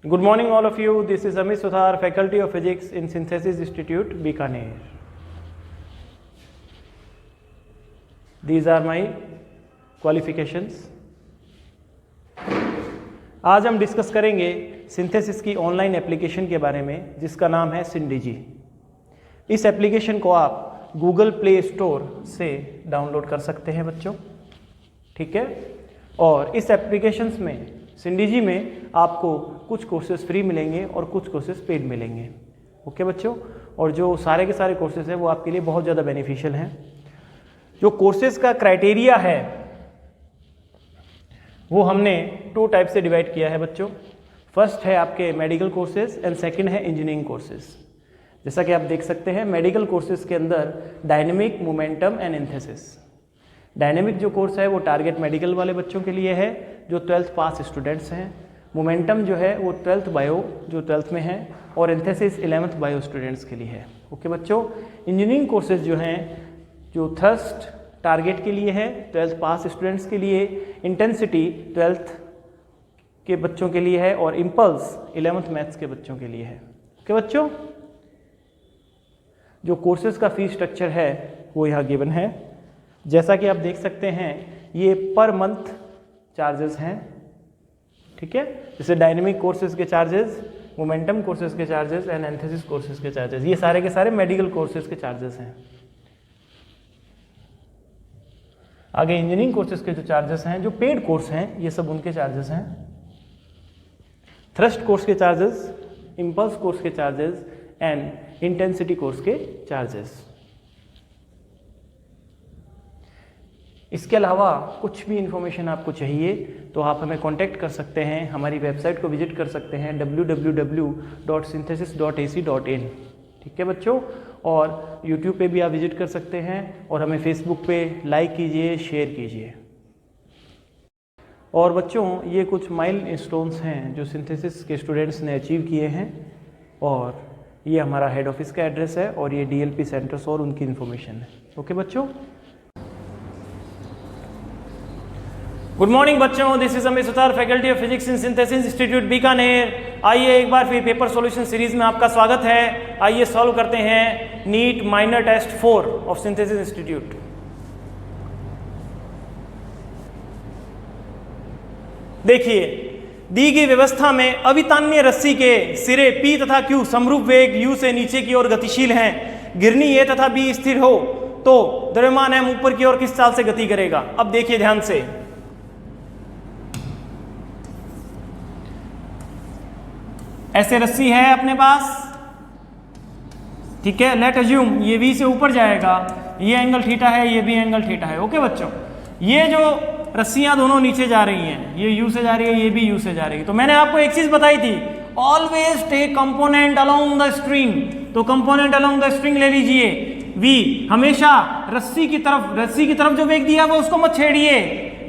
Good morning all of you. This is Amit Sudhar, Faculty of Physics in Synthesis Institute, Bikaner. These are my qualifications. आज हम discuss करेंगे synthesis की online application के बारे में जिसका नाम है सिंडिजी। इस एप्लीकेशन को आप गूगल प्ले स्टोर से डाउनलोड कर सकते हैं बच्चों, ठीक है। और इस एप्लीकेशंस में सिंडिजी में आपको कुछ कोर्सेज फ्री मिलेंगे और कुछ कोर्सेज पेड मिलेंगे, ओके बच्चों। और जो सारे के सारे कोर्सेज हैं वो आपके लिए बहुत ज़्यादा बेनिफिशियल हैं। जो कोर्सेज का क्राइटेरिया है वो हमने 2 टाइप से डिवाइड किया है बच्चों। फर्स्ट है आपके मेडिकल कोर्सेज एंड सेकंड है इंजीनियरिंग कोर्सेज। जैसा कि आप देख सकते हैं मेडिकल कोर्सेज के अंदर dynamic, momentum and antithesis. Dynamic जो कोर्स है वो टारगेट मेडिकल वाले बच्चों के लिए है जो 12th पास स्टूडेंट्स हैं। मोमेंटम जो है वो 12th बायो जो 12th में है, और एंथेसिस 11th बायो स्टूडेंट्स के लिए है, ओके बच्चों। इंजीनियरिंग कोर्सेज जो हैं जो थर्स्ट टारगेट के लिए है 12th पास स्टूडेंट्स के लिए, इंटेंसिटी 12th के बच्चों के लिए है, और इम्पल्स 11th मैथ्स के बच्चों के लिए है, ओके बच्चों। जो कोर्सेज का फीस स्ट्रक्चर है वो यहाँ गिवन है। जैसा कि आप देख सकते हैं ये पर मंथ चार्जेस हैं, ठीक है। जैसे डायनेमिक कोर्सेज के चार्जेस, मोमेंटम कोर्सेज के चार्जेस एंड एंथेसिस कोर्सेज के चार्जेस, ये सारे के सारे मेडिकल कोर्सेज के चार्जेस हैं। आगे इंजीनियरिंग कोर्सेज के जो चार्जेस हैं, जो पेड कोर्स हैं, ये सब उनके चार्जेस हैं। थ्रस्ट कोर्स के चार्जेस, इम्पल्स कोर्स के चार्जेस एंड इंटेंसिटी कोर्स के चार्जेस। इसके अलावा कुछ भी इंफॉर्मेशन आपको चाहिए तो आप हमें कांटेक्ट कर सकते हैं, हमारी वेबसाइट को विजिट कर सकते हैं www.synthesis.ac.in, ठीक है बच्चों। और यूट्यूब पे भी आप विजिट कर सकते हैं, और हमें फेसबुक पे लाइक कीजिए, शेयर कीजिए। और बच्चों ये कुछ माइलस्टोन्स हैं जो सिंथेसिस के स्टूडेंट्स ने अचीव किए हैं, और ये हमारा हेड ऑफिस का एड्रेस है, और ये DLP सेंटर्स और उनकी इन्फॉर्मेशन है, ओके बच्चों। गुड मॉर्निंग बच्चों, this is Amit Sutar, faculty of physics in synthesis institute Bikaner. आइए एक बार फिर पेपर सॉल्यूशन सीरीज में आपका स्वागत है। आइए सॉल्व करते हैं NEET minor test 4 of synthesis institute. देखिए दी गई व्यवस्था में अवितान्य रस्सी के सिरे P तथा Q समरूप वेग U से नीचे की ओर गतिशील हैं। गिरनी A तथा B स्थिर हो तो द्रव्यमान M ऊपर की ओर किस चाल से गति करेगा। अब देखिए ध्यान से, ऐसे रस्सी है अपने पास, ठीक है। लेट अज्यूम ये V से ऊपर जाएगा, ये एंगल थीटा है, ये भी एंगल थीटा है, ओके बच्चों। ये जो रस्सियां दोनों नीचे जा रही हैं, ये U से जा रही है, ये भी U से जा रही है। तो मैंने आपको एक चीज बताई थी, always take component along the string. तो कंपोनेंट अलोंग द स्ट्रिंग ले लीजिए। V हमेशा रस्सी की तरफ जो वेग दिया है वो उसको मत छेड़िए,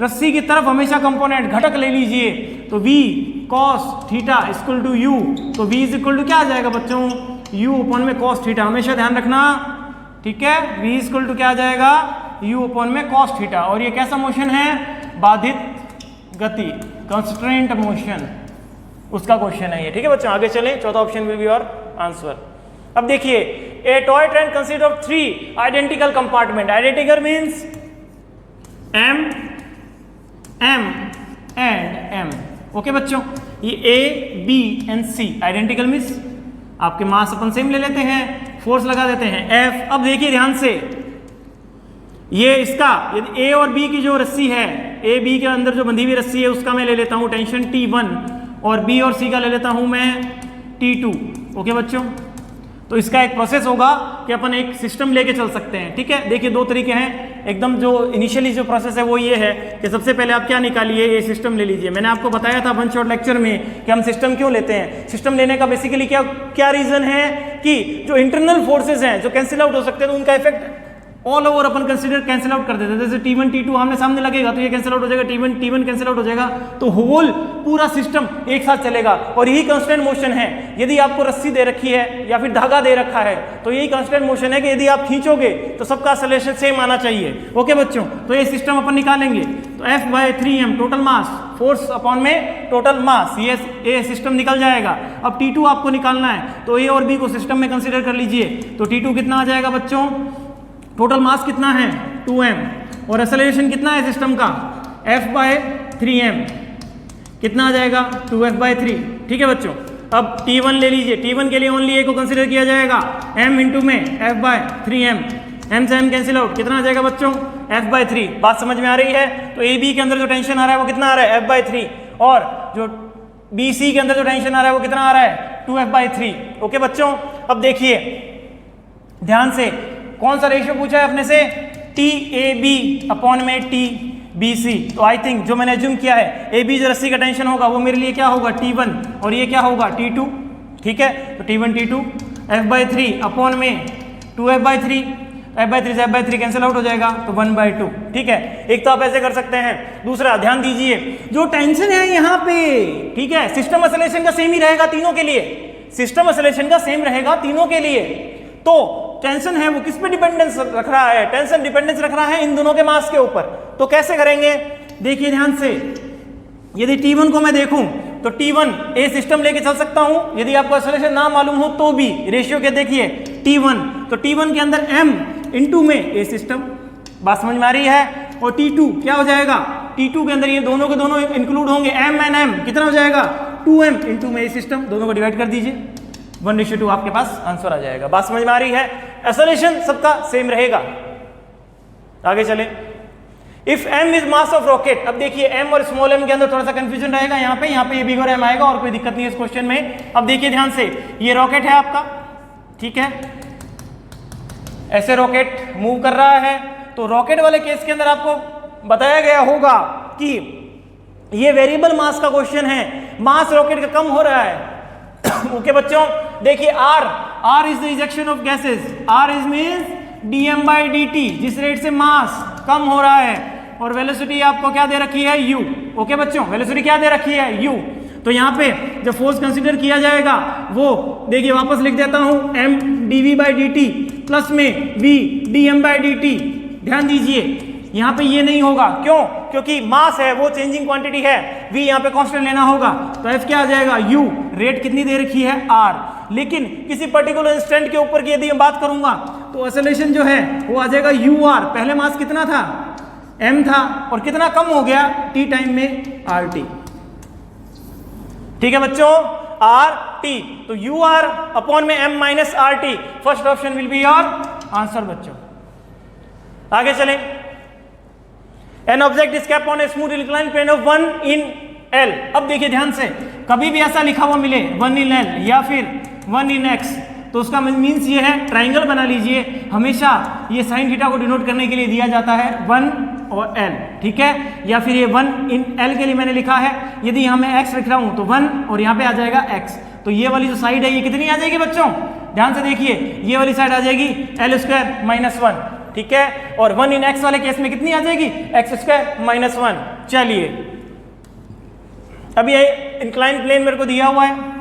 रस्सी की तरफ हमेशा कंपोनेंट घटक ले लीजिए। तो V cos theta equal to U, तो V इज इक्वल टू क्या आ जाएगा बच्चों, U अपॉन में cos थीटा, हमेशा ध्यान रखना, ठीक है। V इक्वल टू क्या आ जाएगा, U अपॉन में cos थीटा। और ये कैसा मोशन है, बाधित गति, कंस्ट्रेंट मोशन, उसका क्वेश्चन है ये, ठीक है बच्चों। आगे चलें, चौथा option will be your answer. अब देखिए, ए toy train consist of 3 identical compartment. Identical means M and M, okay बच्चों। ये A, B and C, identical means आपके मास अपन सेम ले लेते हैं, फोर्स लगा देते हैं F। अब देखिए ध्यान से, ये इसका यदि A और B की जो रस्सी है, A B के अंदर जो बंधी हुई रस्सी है उसका मैं ले लेता हूं टेंशन T1, और B और C का ले लेता हूं मैं T2, ओके बच्चों। तो इसका एक प्रोसेस होगा कि अपन एक सिस्टम लेके चल सकते हैं, ठीक है। देखिए 2 तरीके हैं। एकदम जो इनिशियली जो प्रोसेस है वो ये है कि सबसे पहले आप क्या निकालिए, ये सिस्टम ले लीजिए। मैंने आपको बताया था वन शॉट लेक्चर में कि हम सिस्टम क्यों लेते हैं। सिस्टम लेने का बेसिकली क्या रीजन है कि जो इंटरनल फोर्सेज हैं जो कैंसिल आउट हो सकते हैं, तो उनका इफेक्ट ऑल ओवर अपन कंसीडर कैंसिल आउट कर देते हैं। जैसे T1 T2 हमने सामने लगेगा तो ये कैंसिल आउट हो जाएगा, T1 कैंसिल आउट हो जाएगा, तो होल पूरा सिस्टम एक साथ चलेगा। और यही कांस्टेंट मोशन है। यदि आपको रस्सी दे रखी है या फिर धागा दे रखा है तो यही कांस्टेंट मोशन है कि यदि आप खींचोगे तो सबका एक्सेलरेशन सेम आना चाहिए। ओके बच्चों, तो ये सिस्टम अपन निकालेंगे। तो F/3m total mass, force upon में टोटल मास, ये सिस्टम निकल जाएगा। अब T2 आपको निकालना है तो A और B को सिस्टम में कंसीडर कर लीजिए। तो T2 कितना आ जाएगा बच्चों, टोटल मास कितना है 2m, और एक्सेलरेशन कितना है सिस्टम का F/3m, कितना आ जाएगा 2F/3। ठीक है बच्चों, अब T1 ले लीजिए। T1 के लिए ओनली A को कंसीडर किया जाएगा, m इंटू में F/3m, m से m कैंसिल आउट, कितना आ जाएगा बच्चों F/3। बात समझ में आ रही है? तो AB के अंदर जो टेंशन आ रहा है वो कितना आ रहा है F/3, और जो BC के अंदर जो टेंशन आ रहा है वो कितना आ रहा है 2F/3। ओके बच्चों, अब देखिए ध्यान से, कौन सा रेशियो पूछा है अपने से, TAB अपॉन में TBC। तो आई थिंक जो मैंने एज्यूम किया है, AB जो रस्सी का टेंशन होगा वो मेरे लिए क्या होगा T1, और ये क्या होगा T2। ठीक है, तो T1 T2 F/3 अपॉन में 2F/3, F/3 से F/3 कैंसिल आउट हो जाएगा तो 1/2। ठीक है, एक तो आप ऐसे कर सकते हैं। दूसरा ध्यान दीजिए, जो टेंशन है यहाँ पे, ठीक है, सिस्टम एक्सेलरेशन का सेम ही रहेगा तीनों के लिए, सिस्टम एक्सेलरेशन का सेम रहेगा तीनों के लिए। तो टेंशन है वो किस पे डिपेंडेंस रख रहा है, टेंशन डिपेंडेंस रख रहा है इन दोनों के मास के ऊपर। तो कैसे करेंगे, देखिए ध्यान से, यदि T1 को मैं देखूं तो T1 ए सिस्टम लेके चल सकता हूं, यदि आपको एक्सेलरेशन ना मालूम हो तो भी। रेशियो के देखिए T1, तो T1 के अंदर m इंटू में ए सिस्टम, बात समझ में आ रही है। और T2 क्या हो जाएगा, T2 के अंदर ये दोनों के दोनों इंक्लूड होंगे, m एंड m कितना हो जाएगा 2m इंटू में ए सिस्टम, दोनों को डिवाइड कर दीजिए, 1:2 आपके पास आंसर आ जाएगा। बात समझ में आ रही है? एक्सेलरेशन सबका सेम रहेगा। आगे चले, if m is mass of rocket. अब देखिए m और स्मॉल m के अंदर थोड़ा सा कंफ्यूजन रहेगा, यहाँ पे ये बिग और m आएगा और कोई दिक्कत नहीं है इस क्वेश्चन में। अब देखिए ध्यान से, ये रॉकेट है आपका, ठीक है, ऐसे रॉकेट मूव कर रहा है। तो रॉकेट वाले केस के अंदर आपको बताया गया होगा कि ये वेरिएबल मास का क्वेश्चन है, मास रॉकेट का कम हो रहा है। ओके बच्चों, देखिए R is the ejection of gases, R is means dm/dt, जिस रेट से मास कम हो रहा है, और वेलोसिटी आपको क्या दे रखी है u। ओके बच्चों, वेलोसिटी क्या दे रखी है u। तो यहाँ पे जो फोर्स कंसीडर किया जाएगा वो देखिए, वापस लिख देता हूं, m dv/dt प्लस में v dm/dt। ध्यान दीजिए यहाँ पे ये नहीं होगा, क्यों, क्योंकि मास है वो चेंजिंग क्वांटिटी है, v यहाँ पे कांस्टेंट लेना होगा। तो f क्या आ जाएगा u, रेट कितनी दे रखी है r, लेकिन किसी पर्टिकुलर इंस्टेंट के ऊपर की यदि मैं बात करूंगा तो एक्सेलरेशन जो है वो आ जाएगा ur। पहले मास कितना था m था, और कितना कम हो गया t टाइम में rt। ठीक है बच्चों, rt, तो ur अपॉन में m minus rt, first option will be your answer बच्चों। आगे चलें, an object is kept on a smooth inclined plane of 1 in L। अब देखिए ध्यान से, कभी भी ऐसा लिखा हुआ मिले 1 in L या फिर 1 in X, तो उसका मीन्स ये है, ट्राइंगल बना लीजिए। हमेशा ये साइन थीटा को डिनोट करने के लिए दिया जाता है 1 और L, ठीक है, या फिर ये 1 in L के लिए मैंने लिखा है। यदि यहाँ मैं X लिख रहा हूँ तो 1 और यहाँ पे आ जाएगा X, तो ये वाली जो साइड है ये कितनी आ जाएगी बच्चों, ध्यान से देखिए, ये वाली साइड आ जाएगी L² - 1, ठीक है, और 1 in X वाले केस में कितनी आ जाएगी X² - 1। चलिए, अब ये इंक्लाइन प्लेन मेरे को दिया हुआ है,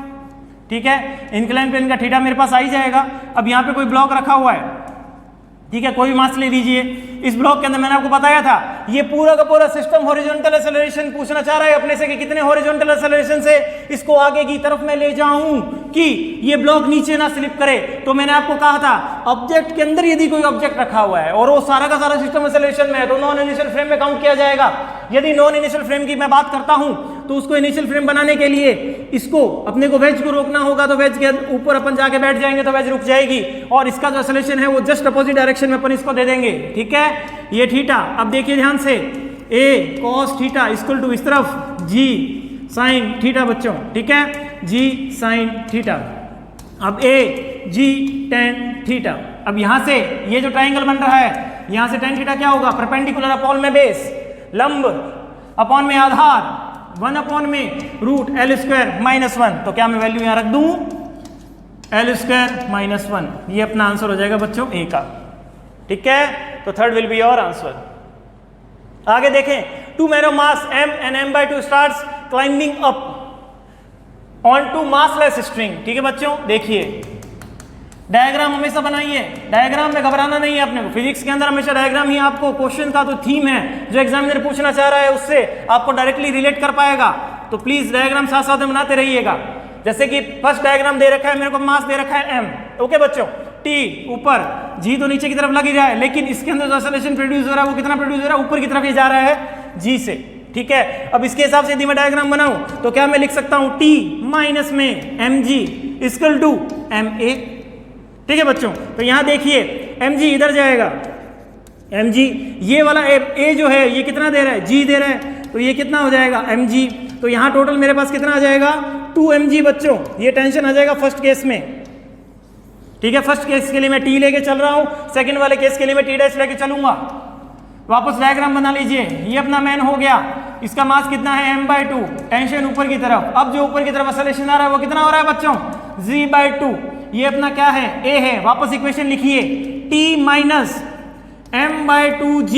ठीक है, इंक्लाइन प्लेन का थीटा मेरे पास आ ही जाएगा। अब यहाँ पे कोई ब्लॉक रखा हुआ है, ठीक है, कोई भी मास ले लीजिए। इस ब्लॉक के अंदर मैंने आपको बताया था ये पूरा का पूरा सिस्टम हॉरिजॉन्टल एक्सेलरेशन पूछना चाह रहा है अपने से कि कितने हॉरिजॉन्टल एक्सेलरेशन से इसको आगे की तरफ मैं ले जाऊं कि ये ब्लॉक नीचे ना स्लिप करे। तो मैंने आपको कहा था ऑब्जेक्ट के अंदर यदि कोई ऑब्जेक्ट रखा हुआ है और वो सारा का सारा सिस्टम एक्सेलरेशन में है तो नॉन इनिशियल फ्रेम में काउंट किया जाएगा। यदि नॉन इनिशियल फ्रेम की मैं बात करता हूं तो उसको इनिशियल फ्रेम बनाने के लिए इसको अपने को वेज को रोकना होगा, तो वेज के ऊपर अपन जाके बैठ जाएंगे तो वेज रुक जाएगी और इसका जो एक्सेलरेशन है वो जस्ट अपोजिट डायरेक्शन में अपन इसको दे देंगे, ठीक है, ये थीटा। अब देखिए ध्यान से, a cos theta equal to इस तरफ g sin थीटा बच्चों, ठीक है, g sin थीटा। अब a g tan थीटा। अब यहां से ये जो ट्राइंगल बन रहा है यहां से tan थीटा क्या होगा, परपेंडिकुलर अपॉन में बेस, लंब अपॉन में आधार, 1 अपॉन में रूट L² - 1। तो क्या मैं वैल्यू यहां रख दूं L² - 1, ये अपना आंसर हो जाएगा बच्चों A का, ठीक है। तो third will be your answer. आगे देखें, 2 men of mass m and m/2 starts climbing up onto massless string। ठीक है बच्चों, देखिए डायग्राम हमेशा बनाइए, डायग्राम में घबराना नहीं है अपने को। फिजिक्स के अंदर हमेशा डायग्राम ही आपको क्वेश्चन का तो थीम है जो एग्जामिनर पूछना चाह रहा है उससे आपको डायरेक्टली रिलेट कर पाएगा। तो प्लीज डायग्राम साथ साथ में बनाते रहिएगा। जैसे कि फर्स्ट डायग्राम दे रखा है मेरे को, मास दे रखा है m, ओके बच्चों, t ऊपर, g तो नीचे की तरफ लग ही रहा है, लेकिन इसके अंदर जो एक्सेलरेशन प्रोड्यूस हो रहा है वो कितना प्रोड्यूस हो रहा है, ऊपर की तरफ ये जा रहा है g से। ठीक है, अब इसके हिसाब से यदि मैं डायग्राम बनाऊं तो क्या मैं लिख सकता हूं t माइनस में mg इक्वल टू ma। ठीक है बच्चों, तो यहां देखिए mg इधर जाएगा, mg ये वाला a जो है ये कितना दे रहा है, g दे रहा है, तो ये कितना हो जाएगा mg। तो यहां टोटल मेरे पास कितना आ जाएगा 2mg बच्चों, ये टेंशन आ जाएगा फर्स्ट केस में। ठीक है, फर्स्ट केस के लिए मैं t लेके चल रहा हूं, सेकंड वाले केस के लिए मैं t डैश लेके चलूंगा। वापस डायग्राम बना लीजिए, ये अपना मैन हो गया, इसका मास कितना है m/2, टेंशन ऊपर की तरफ। अब जो ऊपर की तरफ एक्सेलरेशन आ रहा है वो कितना हो रहा है बच्चों, g/2, ये अपना क्या है, a है। वापस इक्वेशन लिखिए, t माइनस m/2g,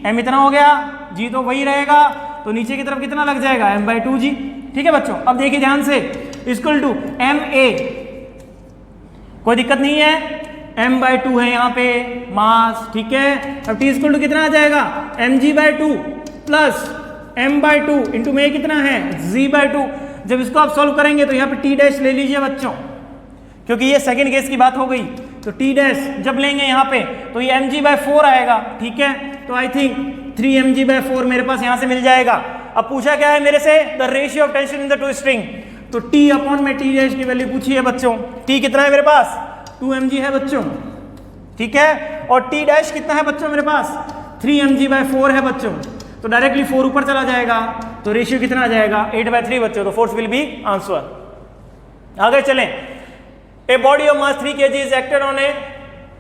m इतना हो गया, g तो वही रहेगा, तो नीचे की तरफ कितना लग जाएगा m/2g। ठीक है बच्चों, अब देखिए ध्यान से, इक्वल टू ma, कोई दिक्कत नहीं है, m/2 है यहाँ पे मास। ठीक है, अब t इक्वल टू कितना आ जाएगा mg/2 प्लस m/2 इंटू में कितना है g/2। जब इसको आप सॉल्व करेंगे तो यहाँ पे t डैश ले लीजिए बच्चों, क्योंकि ये सेकंड केस की बात हो गई। तो t डैश जब लेंगे यहाँ पे तो ये mg/4 आएगा। ठीक है, तो आई थिंक 3mg/4 मेरे पास यहाँ से मिल जाएगा। अब पूछा क्या है मेरे से, the ratio of tension in the two string, तो t अपॉन में t डैश की वैल्यू पूछी है बच्चों। t कितना है मेरे पास, 2mg है बच्चों। ठीक है, और t डैश कितना है बच्चों मेरे पास, 3mg/4 है बच्चों। तो डायरेक्टली 4 ऊपर चला जाएगा, तो रेशियो कितना आ जाएगा 8/3 बच्चों। तो फोर्स विल बी आंसर। आगे चलें, a body of mass 3 kg is acted on a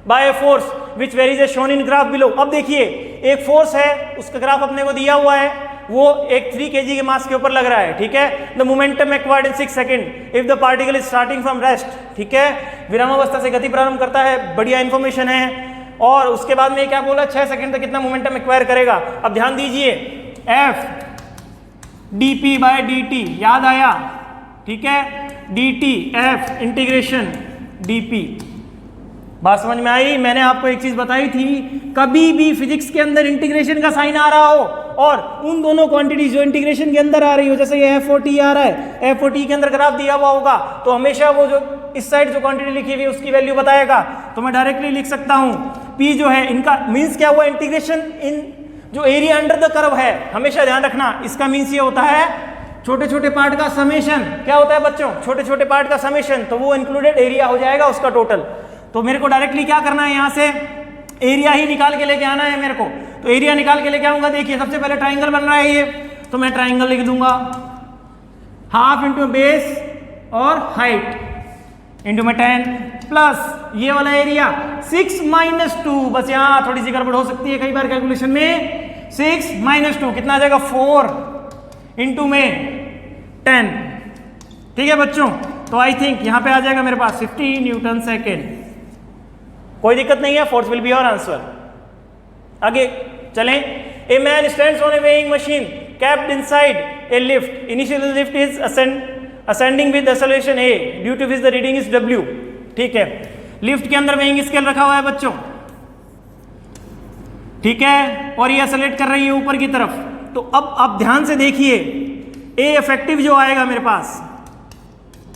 by a force which varies as shown in graph below. अब देखिए एक फोर्स है, उसका ग्राफ अपने को दिया हुआ है, वो एक 3 kg के मास के ऊपर लग रहा है। ठीक है, the momentum acquired in 6 second if the particle is starting from rest. ठीक है, विरामावस्था से गति प्रारंभ करता है, बढ़िया इंफॉर्मेशन है। और उसके बाद में क्या बोला, 6 सेकंड तक कितना मोमेंटम एक्वायर करेगा। अब ध्यान दीजिए, f dp/dt याद आया। ठीक है, dt f इंटीग्रेशन dp, बात समझ में आई। मैंने आपको एक चीज बताई थी, कभी भी फिजिक्स के अंदर इंटीग्रेशन का साइन आ रहा हो और उन दोनों क्वांटिटीज जो इंटीग्रेशन के अंदर आ रही हो, जैसे ये f और t आ रहा है, f और t के अंदर ग्राफ दिया हुआ होगा, तो हमेशा वो जो इस साइड जो क्वांटिटी लिखी हुई है उसकी वैल्यू बताएगा। तो मैं डायरेक्टली लिख सकता हूं p जो है, इनका मीन्स क्या हुआ, इंटीग्रेशन इन जो एरिया अंडर द कर्व है, हमेशा ध्यान रखना, इसका मीन्स ये होता है छोटे छोटे पार्ट का समेशन। क्या होता है बच्चों, छोटे छोटे पार्ट का समेशन, तो वो इंक्लूडेड एरिया हो जाएगा उसका टोटल। तो मेरे को डायरेक्टली क्या करना है, यहाँ से एरिया ही निकाल के लेके आना है मेरे को। तो एरिया निकाल के लेके आऊंगा, देखिए सबसे पहले ट्राइंगल बन रहा है ये, तो मैं ट्राइंगल लिख दूंगा, हाफ इंटू बेस और हाइट इंटू में 10 प्लस ये वाला एरिया 6 माइनस 2, बस यहाँ थोड़ी सी गड़बड़ हो सकती है कई बार कैलकुलेशन में। 6 माइनस 2 कितना आ जाएगा 4 इंटू में 10। ठीक है बच्चों, तो आई थिंक यहाँ पे आ जाएगा मेरे पास 50 न्यूटन सेकेंड। कोई दिक्कत नहीं है, force will be your answer. आगे चलें, a man stands on A weighing machine capped inside a lift, initial lift is ascending with acceleration a due to which the reading is w। ठीक है, lift के अंदर weighing scale रखा हुआ है बच्चों। ठीक है, और ये एक्सेलरेट कर रही है ऊपर की तरफ। तो अब आप ध्यान से देखिए, ए इफेक्टिव जो आएगा मेरे पास,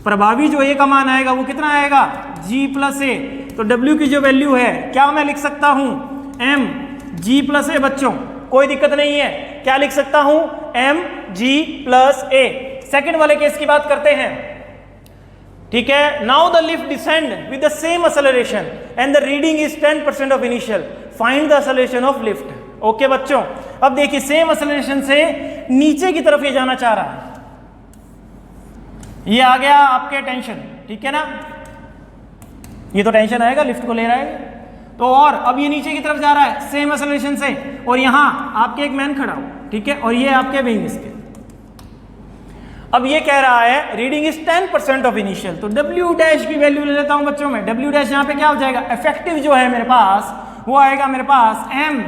प्रभावी जो ए का मान आएगा वो कितना आएगा g प्लस ए। तो w की जो वैल्यू है, क्या मैं लिख सकता हूं m g प्लस ए बच्चों, कोई दिक्कत नहीं है, क्या लिख सकता हूं m g प्लस ए। सेकेंड वाले केस की बात करते हैं। ठीक है, now the lift descend with the same acceleration and the reading is 10% of initial, find the acceleration of lift. Okay बच्चों, अब देखिए सेम एक्सेलरेशन से नीचे की तरफ ये जाना चाह रहा है, ये आ गया आपके टेंशन। ठीक है ना, ये तो टेंशन आएगा, लिफ्ट को ले रहा है तो, और अब ये नीचे की तरफ जा रहा है सेम एक्सेलरेशन से, और यहां आपके एक मैन खड़ा हो। ठीक है, और ये आपके विंग इसके। अब ये कह रहा है रीडिंग इज 10% ऑफ इनिशियल, तो W डैश की वैल्यू ले लेता हूं बच्चों में। W डैश यहां पे क्या हो जाएगा, इफेक्टिव जो है मेरे पास वो आएगा मेरे पास एम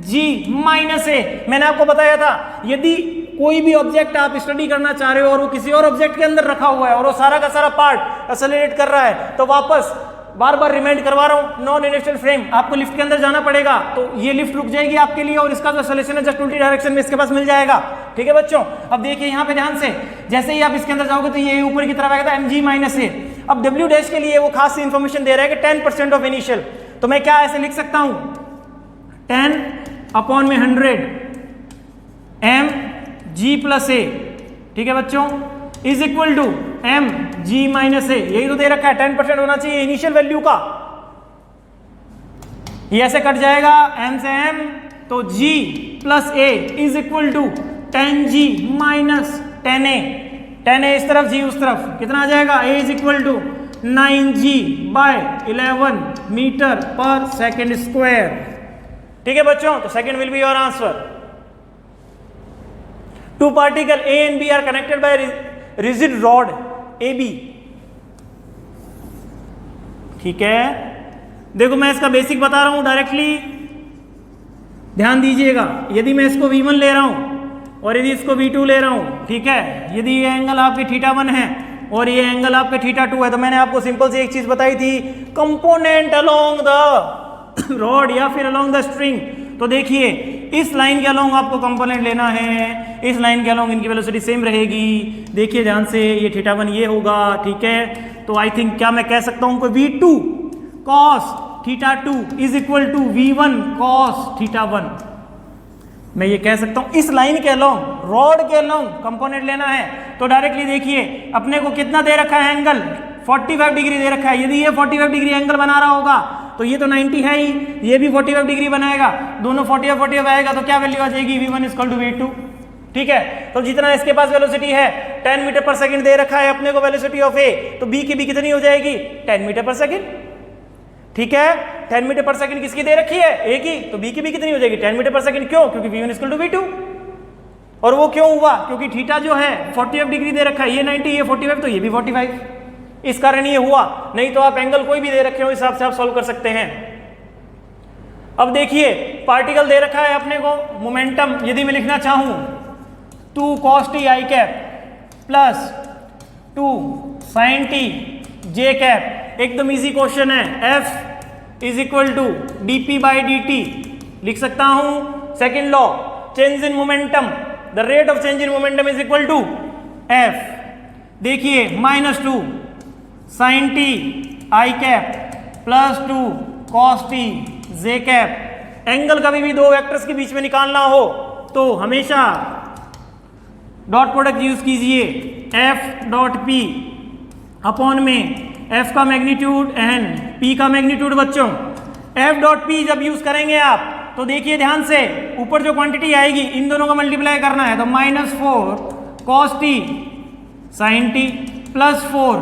जी माइनस ए। मैंने आपको बताया था यदि कोई भी ऑब्जेक्ट आप स्टडी करना चाह रहे हो और वो किसी और ऑब्जेक्ट के अंदर रखा हुआ है और वो सारा का सारा पार्ट एक्सेलरेट कर रहा है, तो वापस बार बार रिमाइंड करवा रहा हूं, नॉन इनर्शियल फ्रेम, आपको लिफ्ट के अंदर जाना पड़ेगा, तो ये लिफ्ट रुक जाएगी आपके लिए और इसका जो एक्सेलरेशन है जस्ट उल्टी डायरेक्शन में इसके पास मिल जाएगा। ठीक है बच्चों, अब देखिए यहाँ पे ध्यान से, जैसे ही आप इसके अंदर जाओगे तो ये ऊपर की तरफ आएगा एम जी माइनस ए। अब डब्ल्यू डैश के लिए वो खास सी इंफॉर्मेशन दे रहा है कि 10% ऑफ इनिशियल, तो मैं क्या ऐसे लिख सकता हूं 10/100 एम जी प्लस ए, ठीक है बच्चों, is equal to M G minus A. यही तो दे रखा है, 10% होना चाहिए इनिशियल वैल्यू का। ये ऐसे कट जाएगा एम से एम, तो G plus A is equal to 10g minus 10a। 10a इस तरफ, जी उस तरफ, कितना आ जाएगा, a is equal to 9g/11 metre per second square. ठीक है बच्चों, तो second will be your answer. Two particle A and B are connected by rigid rod AB। ठीक है, देखो मैं इसका बेसिक बता रहा हूं डायरेक्टली, ध्यान दीजिएगा। यदि मैं इसको V1 ले रहा हूं और यदि इसको V2 ले रहा हूं, ठीक है, यदि ये एंगल आपके θ1 है और ये एंगल आपके θ2 है, तो मैंने आपको सिंपल सी एक चीज बताई थी, कंपोनेंट अलोंग द रॉड या फिर अलोंग द स्ट्रिंग। तो देखिए इस लाइन के अलोंग आपको कंपोनेंट लेना है, इस लाइन के अलोंग इनकी वेलोसिटी सेम रहेगी। देखिए ध्यान से, ये θ1 ये होगा, ठीक है, तो आई थिंक क्या मैं कह सकता हूं कि V2 cos θ2 is equal to V1 cos θ1। मैं ये कह सकता हूं इस लाइन के अलोंग, रॉड के अलोंग कंपोनेंट लेना है। तो डायरेक्टली देखिए अपने को कितना दे रखा है एंगल, 45 डिग्री दे रखा है। यदि ये 45 डिग्री एंगल बना रहा होगा तो ये तो 90 है ही, ये भी 45 डिग्री बनाएगा, दोनों 45 आएगा, तो क्या वैल्यू आ जाएगी, V1 इक्वल टू V2। ठीक है, तो जितना इसके पास वेलोसिटी है 10 मीटर पर सेकंड दे रखा है अपने को वेलोसिटी ऑफ ए, तो बी की भी कितनी हो जाएगी, 10 मीटर पर सेकंड। ठीक है, 10 मीटर पर सेकंड किसकी दे रखी है, ए की, तो बी की भी कितनी हो जाएगी, 10 मीटर पर सेकंड। क्यों, क्योंकि V1 इक्वल टू V2। और वो क्यों हुआ, क्योंकि थीटा जो है 45 डिग्री दे रखा है, ये 90, ये 45, तो ये भी 45, इस कारण ये हुआ। नहीं तो आप एंगल कोई भी दे रखे हो हिसाब से आप सॉल्व कर सकते हैं। अब देखिए पार्टिकल दे रखा है अपने को, मोमेंटम यदि मैं लिखना चाहूं 2 cos t i cap plus 2 sin t j cap, एकदम इजी क्वेश्चन है। F is equal to dp/dt लिख सकता हूं, second law, change in momentum, the rate of change in momentum is equal to F। देखिए -2 sin t i cap plus 2 cos t j cap. Angle कभी भी दो vectors के बीच में निकालना हो तो हमेशा डॉट प्रोडक्ट यूज कीजिए, F डॉट P अपॉन में F का मैग्नीट्यूड एंड P का मैग्नीट्यूड। बच्चों F डॉट P जब यूज करेंगे आप तो देखिए ध्यान से, ऊपर जो क्वांटिटी आएगी इन दोनों को मल्टीप्लाई करना है, तो -4 cos t sin t plus 4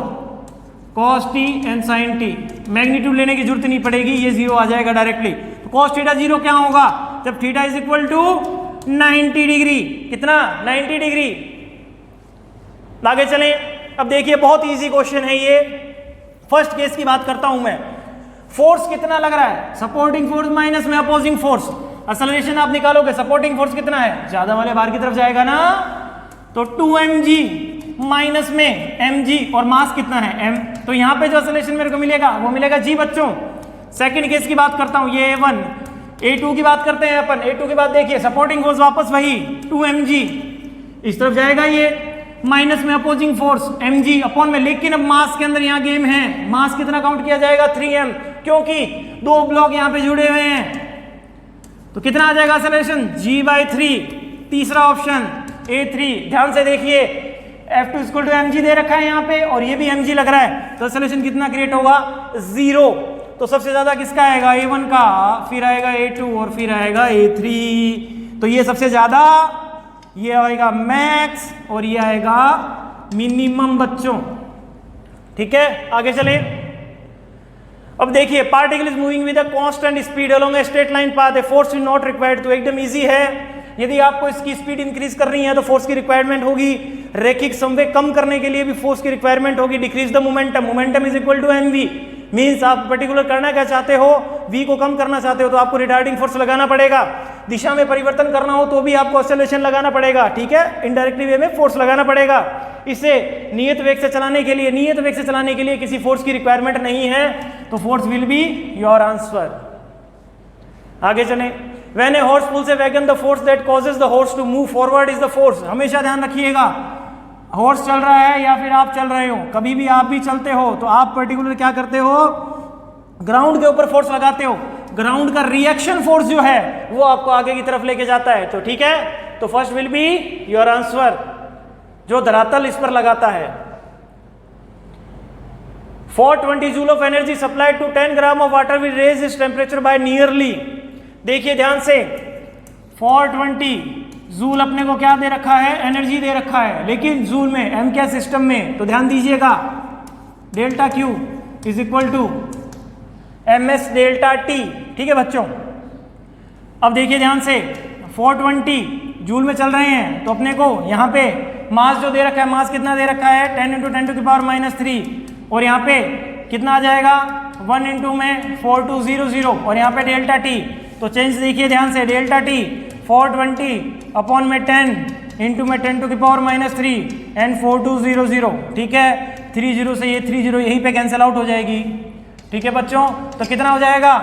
cos t and sin t। Magnitude लेने की जरूरत नहीं पड़ेगी, ये 0 आ जाएगा डायरेक्टली। तो cos थीटा 0 क्या होगा, जब theta is equal to 90 degree. कितना, 90 डिग्री। आगे चलें, अब देखिए बहुत इजी क्वेश्चन है ये। फर्स्ट केस की बात करता हूं मैं, फोर्स कितना लग रहा है, सपोर्टिंग फोर्स माइनस में अपोजिंग फोर्स। एक्सेलरेशन आप निकालोगे, सपोर्टिंग फोर्स कितना है, ज्यादा वाले बार की तरफ जाएगा ना, तो 2mg माइनस में mg, और मास कितना है m, तो यहां पे जो एक्सेलरेशन मेरे को मिलेगा वो मिलेगा g। बच्चों सेकंड केस की बात करता हूं, ये A1, A2 की बात करते हैं अपन। A2 के बाद देखिए सपोर्टिंग फोर्स वापस वही 2mg, इस तरफ जाएगा ये, माइनस में अपोजिंग फोर्स mg अपॉन में, लेकिन अब मास के अंदर यहाँ गेम है, मास कितना काउंट किया जाएगा, 3m, क्योंकि दो ब्लॉक यहाँ पे जुड़े हुए हैं। तो कितना आ जाएगा एक्सेलरेशन, g/3। तीसरा ऑप्शन A3, ध्यान से देखिए F2 इक्वल टू mg दे रखा है यहाँ पे और ये भी mg लग रहा है, तो एक्सेलरेशन कितना क्रिएट होगा, 0। तो सबसे ज्यादा किसका आएगा, A1 का, फिर आएगा A2 और फिर आएगा A3। तो ये सबसे ज्यादा, ये आएगा मैक्स और ये आएगा मिनिमम। बच्चों ठीक है, आगे चले। अब देखिए particle is moving with a constant speed along a straight line path, a force is not required. तो एकदम इजी है, यदि आपको इसकी स्पीड इंक्रीज करनी है तो फोर्स की रिक्वायरमेंट होगी, रेखिक संवेग कम करने के लिए भी फोर्स की रिक्वायरमेंट होगी। Decrease the momentum, momentum is equal to mv, means आप पर्टिकुलर करना क्या चाहते हो, v को कम करना चाहते हो तो आपको रिटार्डिंग फोर्स लगाना पड़ेगा, दिशा में परिवर्तन करना हो तो भी आपको एक्सेलरेशन लगाना पड़ेगा, ठीक है, इनडायरेक्टली वे में फोर्स लगाना पड़ेगा। इसे नियत वेग से चलाने के लिए किसी फोर्स की रिक्वायरमेंट नहीं है, तो force will be your answer. आगे चलें, when a horse pulls a wagon the force that causes the horse to move forward is the force. हमेशा ध्यान रखिएगा, हॉर्स चल रहा है या फिर आप चल रहे हो, कभी भी आप भी चलते हो तो आप पर्टिकुलर क्या करते हो, ग्राउंड के ऊपर फोर्स लगाते हो, ग्राउंड का रिएक्शन फोर्स जो है वो आपको आगे की तरफ लेके जाता है। तो ठीक है, तो first will be your answer, जो धरातल इस पर लगाता है। 420 joule of energy supplied to 10 gram of water will raise its temperature by nearly. देखिए ध्यान से, 420 जूल अपने को क्या दे रखा है, एनर्जी दे रखा है, लेकिन जूल में, एम क्या सिस्टम में, तो ध्यान दीजिएगा delta Q is equal to M S delta T. ठीक है बच्चों, अब देखिए ध्यान से, 420 जूल में चल रहे हैं तो अपने को यहाँ पे मास जो दे रखा है, मास कितना दे रखा है, 10 × 10⁻³ और यहाँ पे कितना आ जाएगा, 1 इंटू में 4200 और यहाँ पे डेल्टा टी। तो चेंज देखिए ध्यान से, डेल्टा टी 420 अपॉन में 10 इंटू में 10⁻³ एंड 4200, ठीक है, 30 से ये 30 यहीं पे कैंसिल आउट हो जाएगी। ठीक है बच्चों, तो कितना हो जाएगा,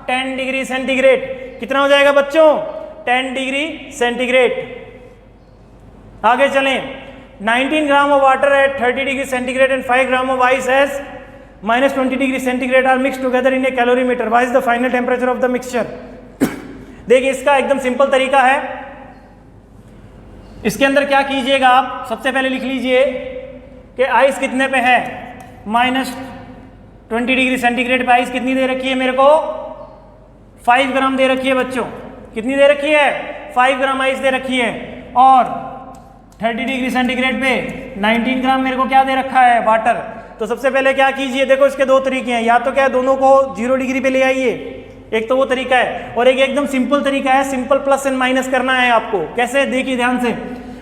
10 डिग्री सेंटीग्रेड। कितना हो जाएगा बच्चों, 10 डिग्री सेंटीग्रेड। आगे चलें, 19 gram of water at 30 degree centigrade and 5 gram of ice as -20 degree centigrade are mixed together in a calorimeter, what is the final temperature of the mixture. देखिए इसका एकदम simple तरीका है, इसके अंदर क्या कीजिएगा आप, सबसे पहले लिख लीजिए कि आइस कितने पे है, -20 डिग्री सेंटीग्रेड पे आइस कितनी दे रखी है मेरे को, 5 ग्राम दे रखी है बच्चों। कितनी दे रखी है, 5 ग्राम आइस दे रखी है, और 30 डिग्री सेंटीग्रेड पे 19 ग्राम मेरे को क्या दे रखा है, वाटर। तो सबसे पहले क्या कीजिए, देखो इसके दो तरीके हैं, या तो क्या दोनों को 0 डिग्री पे ले आइए, एक तो वो तरीका है, और एक एकदम सिंपल तरीका है, सिंपल प्लस एंड माइनस करना है आपको। कैसे, देखिए ध्यान से,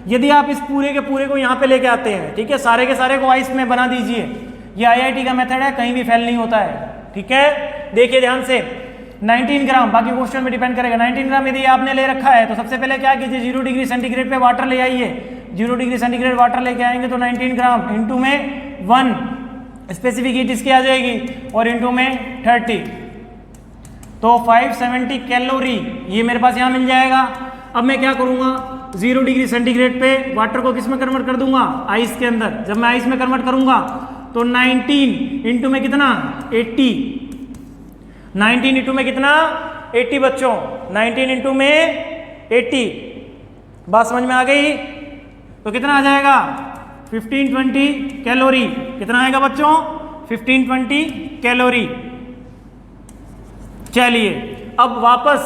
यदि आप इस पूरे के पूरे को यहाँ पे लेके आते हैं, ठीक है, सारे के सारे को आइस में बना दीजिए, ये IIT का मेथड है, कहीं भी फेल नहीं होता है। ठीक है, देखिए ध्यान से, 19 ग्राम, बाकी क्वेश्चन में डिपेंड करेगा, 19 ग्राम यदि आपने ले रखा है तो सबसे पहले क्या कीजिए, 0 डिग्री सेंटीग्रेड पे वाटर ले आइए, 0 डिग्री सेंटीग्रेड वाटर लेके आएंगे तो 19 ग्राम इंटू में 1 स्पेसिफिक हीट इसकी आ जाएगी, और इंटू में 30, तो 570 कैलोरी ये मेरे पास यहाँ मिल जाएगा। अब मैं क्या करूँगा, 0 डिग्री सेंटीग्रेड पे वाटर को किस में कन्वर्ट कर दूंगा, आइस के अंदर। जब मैं आइस में कन्वर्ट करूंगा तो 19 इंटू में कितना, 80, 19 इंटू में कितना, 80 बच्चों, 19 इंटू में 80, बात समझ में आ गई। तो कितना आ जाएगा, 1520 कैलोरी। कितना आएगा बच्चों, 1520 कैलोरी। चलिए अब वापस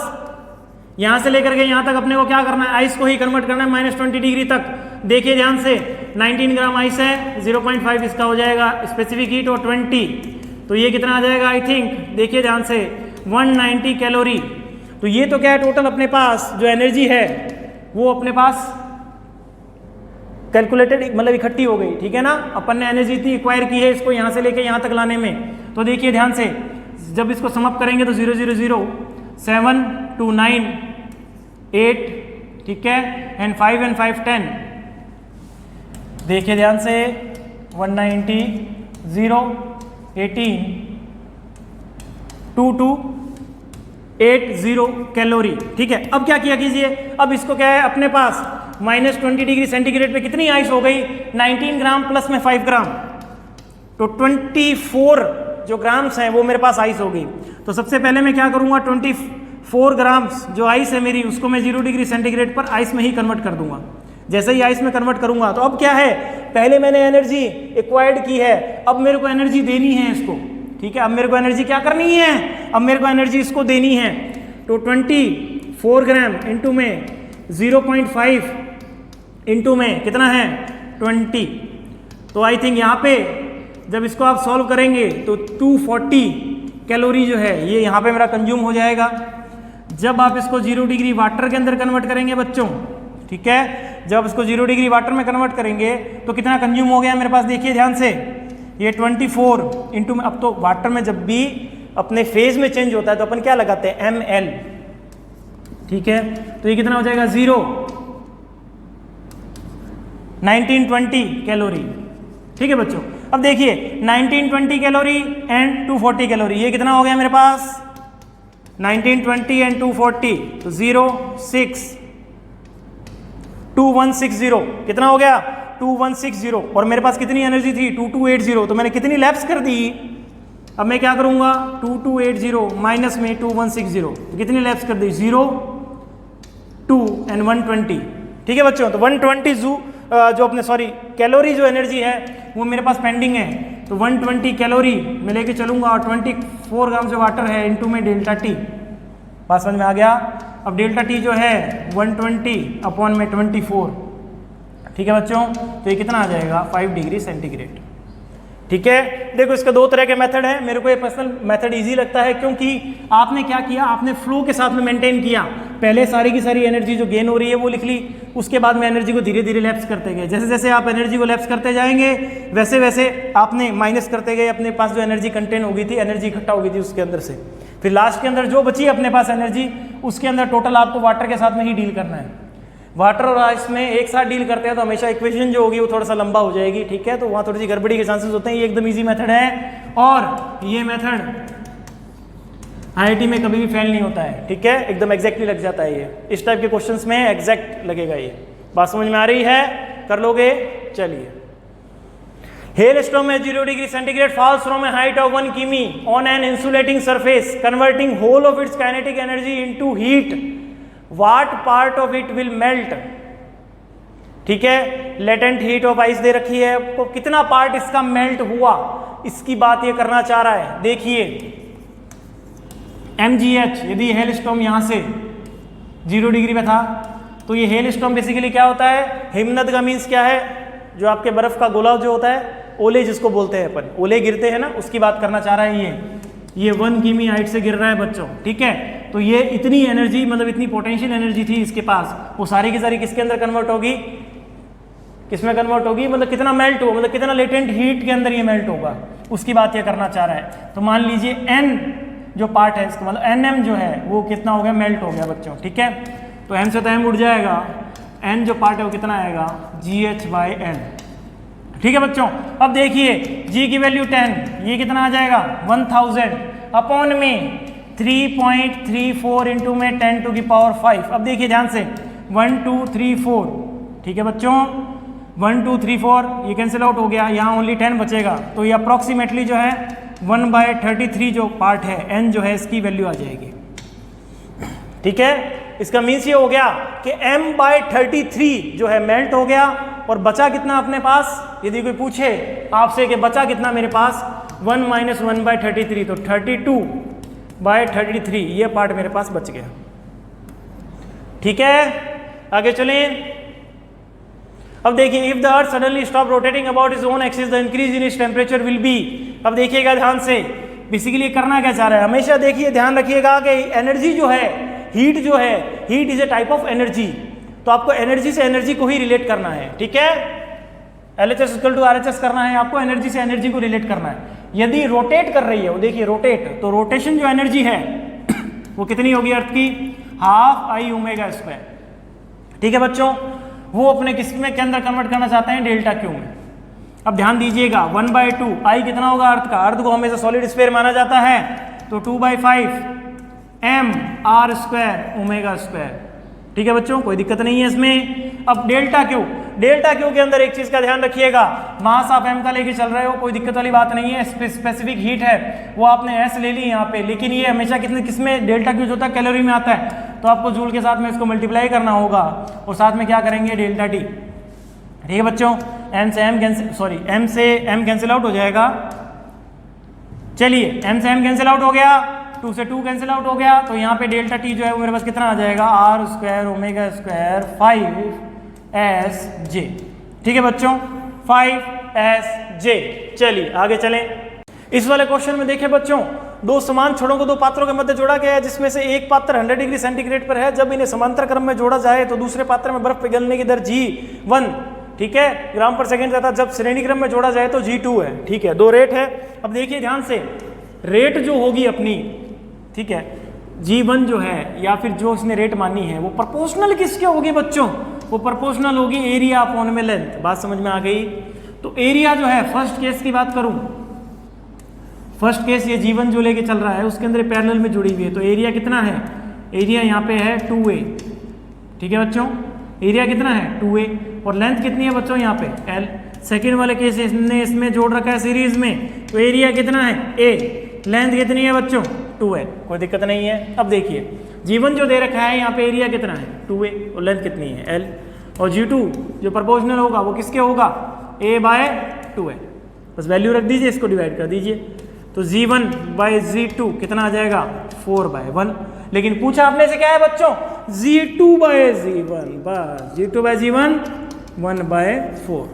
यहां से लेकर के यहां तक अपने को क्या करना है, आइस को ही कन्वर्ट करना है -20 डिग्री तक। देखिए ध्यान से, 19 ग्राम आइस है, 0.5 इसका हो जाएगा स्पेसिफिक हीट, और 20, तो ये कितना आ जाएगा, आई थिंक, देखिए ध्यान से, 190 कैलोरी। तो ये तो क्या है, टोटल अपने पास जो एनर्जी है वो अपने पास कैलकुलेटेड, मतलब इकट्ठी हो गई। ठीक है ना, अपन ने एनर्जी इतनी एक्वायर की है इसको यहाँ से लेके यहाँ तक लाने में। तो देखिए ध्यान से, जब इसको समअप करेंगे तो 0 0 0 7 2 9 8, ठीक है, एंड 5 and 5 10। देखिए ध्यान से, 190 0 18 2 2 80 कैलोरी। ठीक है, अब क्या किया कीजिए, अब इसको क्या है अपने पास -20 डिग्री सेंटीग्रेड पे कितनी आइस हो गई, 19 ग्राम प्लस में 5 ग्राम, तो 24 जो ग्राम्स हैं वो मेरे पास आइस हो गई। तो सबसे पहले मैं क्या करूंगा, 24 ग्राम्स जो आइस है मेरी, उसको मैं 0 डिग्री सेंटीग्रेड पर आइस में ही कन्वर्ट कर दूंगा। जैसे ही आइस में कन्वर्ट करूंगा तो अब क्या है, पहले मैंने एनर्जी एक्वायर्ड की है, अब मेरे को एनर्जी देनी है इसको। ठीक है, अब मेरे को एनर्जी क्या करनी है, अब मेरे को एनर्जी इसको देनी है। तो 24 ग्राम इंटू में 0.5 इंटू में कितना है, 20। तो आई थिंक यहाँ पे जब इसको आप सॉल्व करेंगे तो 240 कैलोरी जो है ये यहाँ पे मेरा कंज्यूम हो जाएगा। जब आप इसको 0 डिग्री वाटर के अंदर कन्वर्ट करेंगे बच्चों, ठीक है, जब इसको 0 डिग्री वाटर में कन्वर्ट करेंगे तो कितना कंज्यूम हो गया मेरे पास, देखिए ध्यान से, ये 24 इंटू में, अब तो वाटर में जब भी अपने फेज में चेंज होता है तो अपन क्या लगाते हैं, ml, ठीक है। तो ये कितना हो जाएगा 0, 1920 कैलोरी, ठीक है बच्चों। अब देखिए 1920 कैलोरी एंड 240 कैलोरी, ये कितना हो गया मेरे पास 1920 एंड 240, तो 0 6 2160, कितना हो गया 2160, और मेरे पास कितनी एनर्जी थी 2280, तो मैंने कितनी लैप्स कर दी। अब मैं क्या करूंगा 2280 माइनस में 2160, तो कितनी लैप्स कर दी 0 2 एंड 120, ठीक है बच्चों। तो 120 जो अपने सॉरी कैलोरी जो एनर्जी है वो मेरे पास पेंडिंग है, तो 120 कैलोरी मैं लेके चलूंगा, और 24 ग्राम जो वाटर है इनटू में डेल्टा टी, बात समझ में आ गया। अब डेल्टा टी जो है 120 अपॉन में 24, ठीक है बच्चों। तो ये कितना आ जाएगा 5 डिग्री सेंटीग्रेड, ठीक है। देखो इसका दो तरह के मेथड है, मेरे को ये पर्सनल मेथड इजी लगता है क्योंकि आपने क्या किया, आपने फ्लो के साथ में मेंटेन किया। पहले सारी की सारी एनर्जी जो गेन हो रही है वो लिख ली, उसके बाद में एनर्जी को धीरे धीरे लैप्स करते गए। जैसे जैसे आप एनर्जी को लैप्स करते जाएंगे वैसे वैसे आपने माइनस करते गए अपने पास जो एनर्जी कंटेन हो गई थी, एनर्जी इकट्ठा हो गई थी उसके अंदर से। फिर लास्ट के अंदर जो बची अपने पास एनर्जी, उसके अंदर टोटल आपको वाटर के साथ में ही डील करना है। वाटर और आइस में एक साथ डील करते हैं तो हमेशा इक्वेशन जो होगी वो थोड़ा सा लंबा हो जाएगी, ठीक है। तो वहाँ थोड़ी सी गड़बड़ी के चांसेस होते हैं। ये एकदम इजी मेथड है और ये मेथड आईआईटी में कभी भी फेल नहीं होता है, ठीक है, एकदम एग्जैक्टली लग जाता है। ये इस टाइप के क्वेश्चंस में एग्जैक्ट लगेगा। ये बात समझ में आ रही है, कर लोगे। चलिए, Hailstorm at 0 degree centigrade falls from a height of 1 km on an insulating surface, converting whole of its kinetic energy into heat. What part of it will melt? ठीक है, लेटेंट हीट ऑफ आइस दे रखी है आपको, कितना part इसका melt हुआ इसकी बात ये करना चाह रहा है। देखिए mgh, यदि हेलस्टॉर्म यहां से 0 डिग्री पे था तो ये हेलस्टॉर्म बेसिकली क्या होता है, हिमनद का मीन्स क्या है, जो आपके बर्फ का गोला जो होता है, ओले जिसको बोलते हैं अपन, ओले गिरते हैं ना, उसकी बात करना चाह रहा है। ये 1 किमी हाइट से गिर रहा है बच्चों, ठीक है। तो ये इतनी एनर्जी, मतलब इतनी पोटेंशियल एनर्जी थी इसके पास, वो सारी की सारी किसके अंदर कन्वर्ट होगी, किसमें कन्वर्ट होगी, मतलब कितना मेल्ट होगा, मतलब कितना लेटेंट हीट के अंदर ये मेल्ट होगा, उसकी बात ये करना चाह रहा है। तो मान लीजिए n जो पार्ट है इसका, मतलब nm जो है वो कितना हो गया, मेल्ट हो गया बच्चों, ठीक है। तो m से तो m उड़ जाएगा, n जो पार्ट है वो कितना आएगा, gh/n, ठीक है बच्चों। अब देखिए g की वैल्यू 10, ये कितना आ जाएगा 1000 अपॉन में 3.34 इंटू में 10 टू की पावर 5। अब देखिए ध्यान से 1 2 3 4, ठीक है बच्चों, 1 2 3 4 ये कैंसिल आउट हो गया, यहाँ ओनली 10 बचेगा। तो ये अप्रॉक्सीमेटली जो है 1/33 जो पार्ट है n जो है इसकी वैल्यू आ जाएगी, ठीक है। इसका मीन्स ये हो गया कि m/33 जो है मेल्ट हो गया, और बचा कितना अपने पास, यदि कोई पूछे आपसे कि बचा कितना मेरे पास, 1 - 1/33, तो 32/33 ये पार्ट मेरे पास बच गया, ठीक है। आगे चलें। अब देखिए, if the earth suddenly stop rotating about its own axis the increase in its temperature will be. अब देखिएगा ध्यान से, बेसिकली करना क्या चाह रहा है, हमेशा देखिए ध्यान रखिएगा कि एनर्जी जो है, हीट जो है, heat is a type of energy, तो आपको एनर्जी से एनर्जी को ही रिलेट करना है, ठीक है। LHS = RHS करना है आपको, एनर्जी से एनर्जी को रिलेट करना है। यदि रोटेट कर रही है वो, देखिए रोटेट, तो रोटेशन जो एनर्जी है वो कितनी होगी अर्थ की, 12 I⍵², ठीक है बच्चों। वो अपने किस में के अंदर कन्वर्ट करना चाहते हैं, डेल्टा क्यू में। अब ध्यान दीजिएगा 1/2 I कितना होगा अर्थ का, अर्थ को हमेशा सॉलिड स्फीयर माना जाता है, तो 2/5 mr²ω², ठीक है बच्चों, कोई दिक्कत नहीं है इसमें। अब डेल्टा क्यू, डेल्टा क्यू के अंदर एक चीज का ध्यान रखिएगा, मास आप m का लेके चल रहे हो, कोई दिक्कत वाली बात नहीं है। स्पेसिफिक हीट है वो आपने s ले ली यहाँ पे, लेकिन ये हमेशा किसमें डेल्टा क्यू जो होता है कैलोरी में आता है, तो आपको जूल के साथ में इसको मल्टीप्लाई करना होगा, और साथ में क्या करेंगे, डेल्टा टी, ठीक है बच्चों। m से m कैंसिल आउट हो जाएगा। चलिए m से m कैंसिल आउट हो गया, 2 से 2 कैंसिल आउट हो गया, तो यहाँ पे डेल्टा टी जो है वो मेरे पास कितना आ जाएगा, r² ω²5sj, ठीक है बच्चों, 5sj। चलिए आगे चलें। इस वाले क्वेश्चन में देखिए बच्चों, दो समान छड़ों को दो पात्रों के मध्य जोड़ा गया है, जिसमें से एक पात्र 100 डिग्री सेंटीग्रेड पर है। जब इन्हें समांतर क्रम में जोड़ा जाए तो दूसरे पात्र में बर्फ पिघलने की दर G1 ठीक है, ग्राम पर सेकेंड तथा जब श्रेणी क्रम में जोड़ा जाए तो G2 है। ठीक है, 2 रेट है। अब देखिए ध्यान से, रेट जो होगी अपनी, ठीक है, G1 जो है या फिर जो इसने रेट मानी है वो प्रोपोर्शनल किसके होगी बच्चों? वो प्रोपोर्शनल होगी एरिया अपॉन में लेंथ। बात समझ में आ गई? तो एरिया जो है, फर्स्ट केस की बात करूं, फर्स्ट केस ये G1 जो लेके चल रहा है उसके अंदर पैरेलल में जुड़ी हुई है, तो एरिया कितना है? एरिया यहाँ पे है 2a। ठीक है बच्चों, एरिया कितना है? 2a। और लेंथ कितनी है बच्चों यहाँ पे? l। सेकेंड वाले केस इसने इसमें जोड़ रखा है सीरीज में, तो एरिया कितना है? a। लेंथ कितनी है बच्चों? 2l। कोई दिक्कत नहीं है। अब देखिए G1 जो दे रखा है यहाँ पे एरिया कितना है? 2a और लेंथ कितनी है? l। और G2 जो प्रोपोर्शनल होगा वो किसके होगा? a by 2l। बस वैल्यू रख दीजिए, इसको डिवाइड कर दीजिए, तो G1 बाय G2 कितना आ जाएगा? 4/1। लेकिन पूछा आपने से क्या है बच्चों? G2 बाय G1, बस G2 by G1 1/4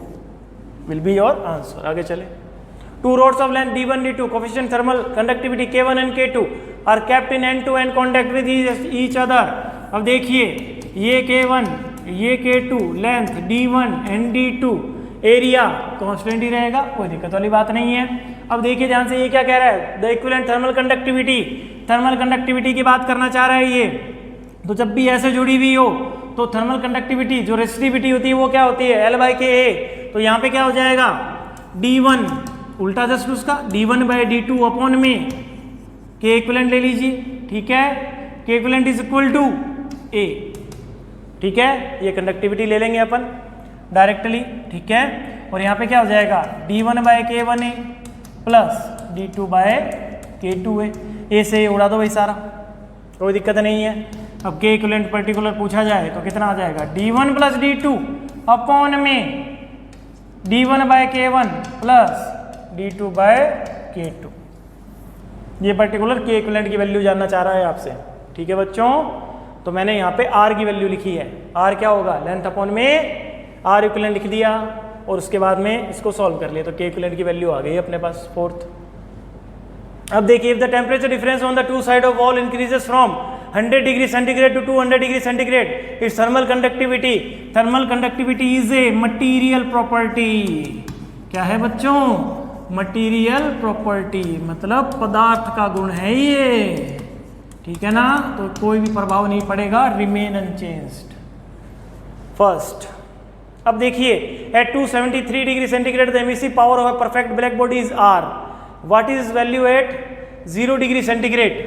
will be your answer. आगे चले। 2 rods of length D1 D2 coefficient thermal conductivity K1 and K2 are kept in end-to-end contact with each other। अब देखिए ये K1 ये K2, length D1 and D2, area constant ही रहेगा, कोई दिक्कत वाली बात नहीं है। अब देखिए ध्यान से, ये क्या कह रहा है? The equivalent thermal conductivity, thermal conductivity की बात करना चाह रहा है ये। तो जब भी ऐसे जुड़ी हुई हो तो थर्मल कंडक्टिविटी जो रेसिस्टिविटी होती है वो क्या होती है? L/Ka। तो यहाँ पे क्या हो जाएगा? D1 उल्टा जस्ट उसका D1 बाय D2 अपॉन में K इक्विवेलेंट ले लीजिए। ठीक है, K equivalent is equal to A। ठीक है, ये कंडक्टिविटी ले लेंगे अपन डायरेक्टली। ठीक है, और यहाँ पे क्या हो जाएगा? D1 bye K1A plus D2 bye K2A। ए से उड़ा दो भाई सारा, कोई दिक्कत नहीं है। अब K इक्विवेलेंट पर्टिकुलर पूछा जाए तो कितना आ जाएगा? D1 प्लस D2 अपॉन में D1 bye K1 plus D2 by K2। ये पर्टिकुलर K इक्विवेलेंट की वैल्यू जानना चाह रहा है आपसे। ठीक है बच्चों, तो मैंने यहाँ पे R की वैल्यू लिखी है। R क्या होगा? लेंथ अपॉन में R इक्विवेलेंट लिख दिया और उसके बाद में इसको सॉल्व कर लिया, तो K इक्विवेलेंट की वैल्यू आ गई अपने पास 4th। अब देखिए, if the temperature difference on the two side of wall increases from 100 degree centigrade to 200 degree centigrade, its thermal conductivity. Thermal conductivity is a material property. क्या है बच्चों? मटीरियल प्रॉपर्टी, मतलब पदार्थ का गुण है ये। ठीक है ना, तो कोई भी प्रभाव नहीं पड़ेगा, रिमेन अनचेंज्ड। फर्स्ट, अब देखिए, at 273 degree centigrade the emissive power of a perfect black body is R। What is value at 0 degree centigrade?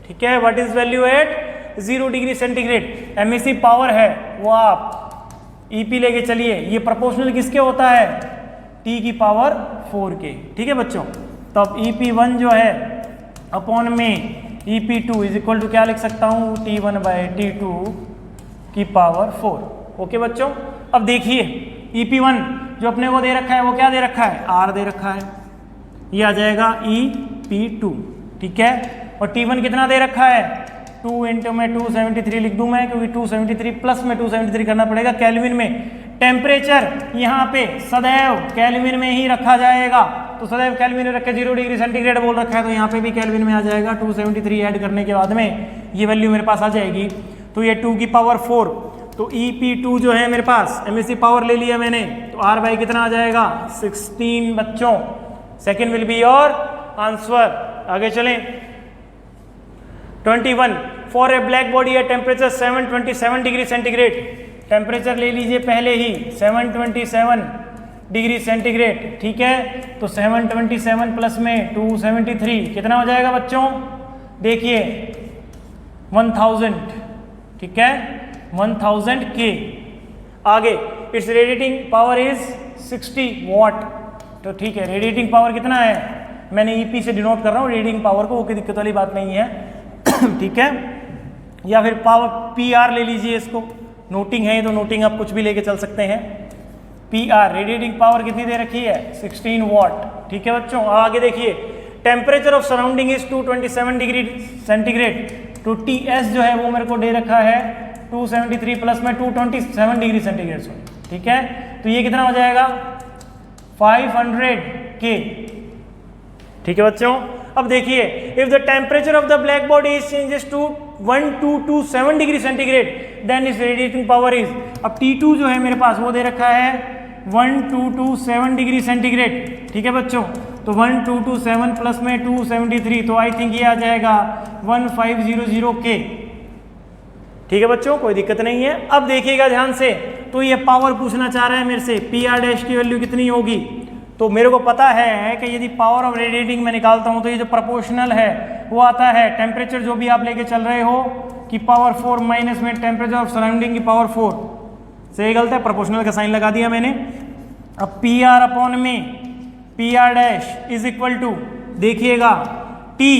ठीक है, what is value at 0 degree centigrade? Emissive power है वो आप EP लेके चलिए, ये प्रोपोर्शनल किसके होता है? T की पावर 4 के। ठीक है बच्चों, तो अब EP1 जो है अपॉन में EP2 इज इक्वल टू क्या लिख सकता हूँ? T1 बाय T2 की पावर 4। ओके बच्चों, अब देखिए EP1 जो अपने को दे रखा है वो क्या दे रखा है? R दे रखा है, ये आ जाएगा EP2। ठीक है, और T1 कितना दे रखा है? 2 इंटू में 273 लिख दूं मैं, क्योंकि 273 प्लस में 273 करना पड़ेगा केल्विन में। टेम्परेचर यहाँ पे सदैव केल्विन में ही रखा जाएगा, तो सदैव केल्विन में रखे 0 डिग्री सेंटीग्रेड बोल रखा है, तो यहाँ पे भी केल्विन में आ जाएगा। 273 ऐड करने के बाद में ये वैल्यू मेरे पास आ जाएगी, तो ये 2 की पावर 4। तो EP2 जो है मेरे पास एमिसिव पावर ले लिया मैंने, तो R बाई कितना आ जाएगा? 16 बच्चों। Second will be your answer. आगे चलें। 21 for a black body at temperature 727 degree centigrade. Temperature ले लीजिए पहले ही 727 डिग्री सेंटीग्रेड। ठीक है, तो 727 प्लस में 273 कितना हो जाएगा बच्चों? देखिए 1000। ठीक है, 1000 K। आगे it's radiating power is 60 what. तो ठीक है, रेडिएटिंग पावर कितना है? मैंने EP से डिनोट कर रहा हूँ रेडिएटिंग पावर को, कोई दिक्कत वाली बात नहीं है। ठीक है, या फिर पावर PR ले लीजिए, इसको नोटिंग है तो नोटिंग आप कुछ भी लेके चल सकते हैं। PR रेडिएटिंग पावर कितनी दे रखी है? 16 वॉट। ठीक है बच्चों, आगे देखिए temperature of surrounding is 227 degree centigrade. तो TS जो है वो मेरे को दे रखा है 273 प्लस में 227 डिग्री सेंटीग्रेड। ठीक है, तो ये कितना हो जाएगा? 500 K। ठीक है बच्चों, अब देखिए if the temperature of the black body is changes to 1227 degree centigrade then is radiating power is. अब T2 जो है मेरे पास वो दे रखा है 1227 डिग्री सेंटीग्रेड, ठीक है बच्चों। तो 1227 प्लस में 273, तो आई थिंक ये आ जाएगा 1500 K, ठीक है बच्चों, कोई दिक्कत नहीं है। अब देखिएगा ध्यान से, तो ये पावर पूछना चाह रहा है मेरे से, पी आर डैश की वैल्यू कितनी होगी। तो मेरे को पता है कि यदि पावर ऑफ रेडिएटिंग में निकालता हूं तो ये जो प्रोपोर्शनल है वो आता है टेम्परेचर जो भी आप लेके चल रहे हो कि पावर 4 माइनस में टेम्परेचर ऑफ सराउंडिंग की पावर 4, सही गलत है, प्रोपोर्शनल का साइन लगा दिया मैंने। अब पी आर अपॉन में P R dash is equal to, देखिएगा टी,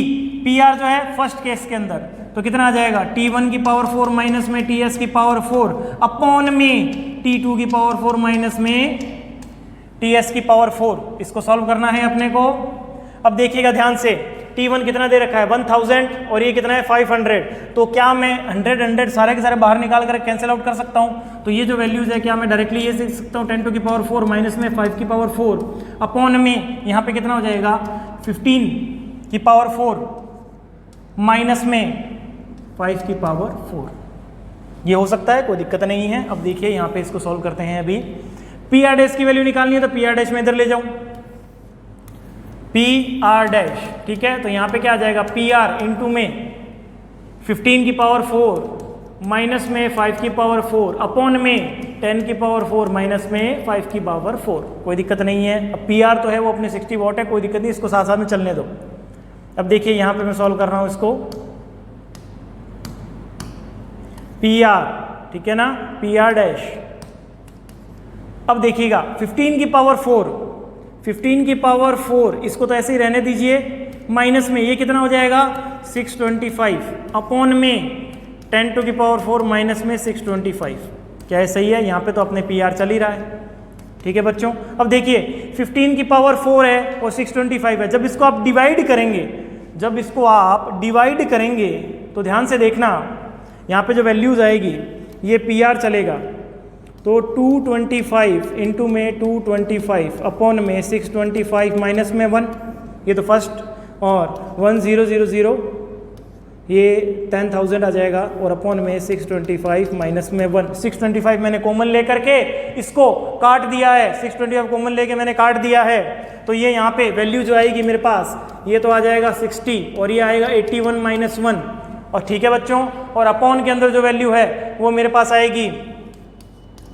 पी आर जो है फर्स्ट केस के अंदर, तो कितना आ जाएगा T1 की पावर 4 माइनस में TS की पावर 4 अपॉन में T2 की पावर 4 माइनस में TS की पावर 4। इसको सॉल्व करना है अपने को। अब देखिएगा ध्यान से, T1 कितना दे रखा है 1000 और ये कितना है 500, तो क्या मैं 100 सारे के सारे बाहर निकाल कर कैंसिल आउट कर सकता हूँ। तो ये जो वैल्यूज है क्या मैं डायरेक्टली ये सीख सकता हूँ 10 टू की पावर 4 माइनस में 5 की पावर 4 अपॉन में यहाँ पे कितना हो जाएगा 15 की पावर 4 माइनस में 5 की पावर 4, ये हो सकता है, कोई दिक्कत नहीं है। अब देखिए यहाँ पे इसको सॉल्व करते हैं। अभी पी आर डैश की वैल्यू निकालनी है तो पी आर डैश में इधर ले जाऊं, पी आर डैश, ठीक है। तो यहाँ पे क्या आ जाएगा पी आर इंटू में 15 की पावर 4 माइनस में 5 की पावर 4 अपॉन में 10 की पावर 4 माइनस में 5 की पावर 4, कोई दिक्कत नहीं है। अब पी आर तो है वो अपने 60 वॉट है, कोई दिक्कत नहीं, इसको साथ साथ में चलने दो। अब देखिए यहाँ पे मैं सॉल्व कर रहा हूँ इसको, पी आर, ठीक है ना, पी आर डैश। अब देखिएगा 15 की पावर 4, 15 की पावर 4, इसको तो ऐसे ही रहने दीजिए, माइनस में ये कितना हो जाएगा 625 अपॉन में 10 टू की पावर 4 माइनस में 625, क्या है सही है। यहाँ पे तो अपने पी आर चल ही रहा है, ठीक है बच्चों। अब देखिए 15 की पावर 4 है और 625 है, जब इसको आप डिवाइड करेंगे, जब इसको आप डिवाइड करेंगे तो ध्यान से देखना, यहाँ पे जो वैल्यूज आएगी ये पी आर चलेगा, तो 225 इंटू में 225 अपॉन में 625 माइनस में 1, ये तो फर्स्ट, और 1000 ये 10,000 आ जाएगा, और अपॉन में 625 माइनस में 1, 625 मैंने कॉमन लेकर के इसको काट दिया है, 625 कॉमन लेके मैंने काट दिया है, तो ये यहाँ पे वैल्यू जो आएगी मेरे पास ये तो आ जाएगा 60 और ये आएगा 81 माइनस 1, और ठीक है बच्चों। और अपॉन के अंदर जो वैल्यू है वो मेरे पास आएगी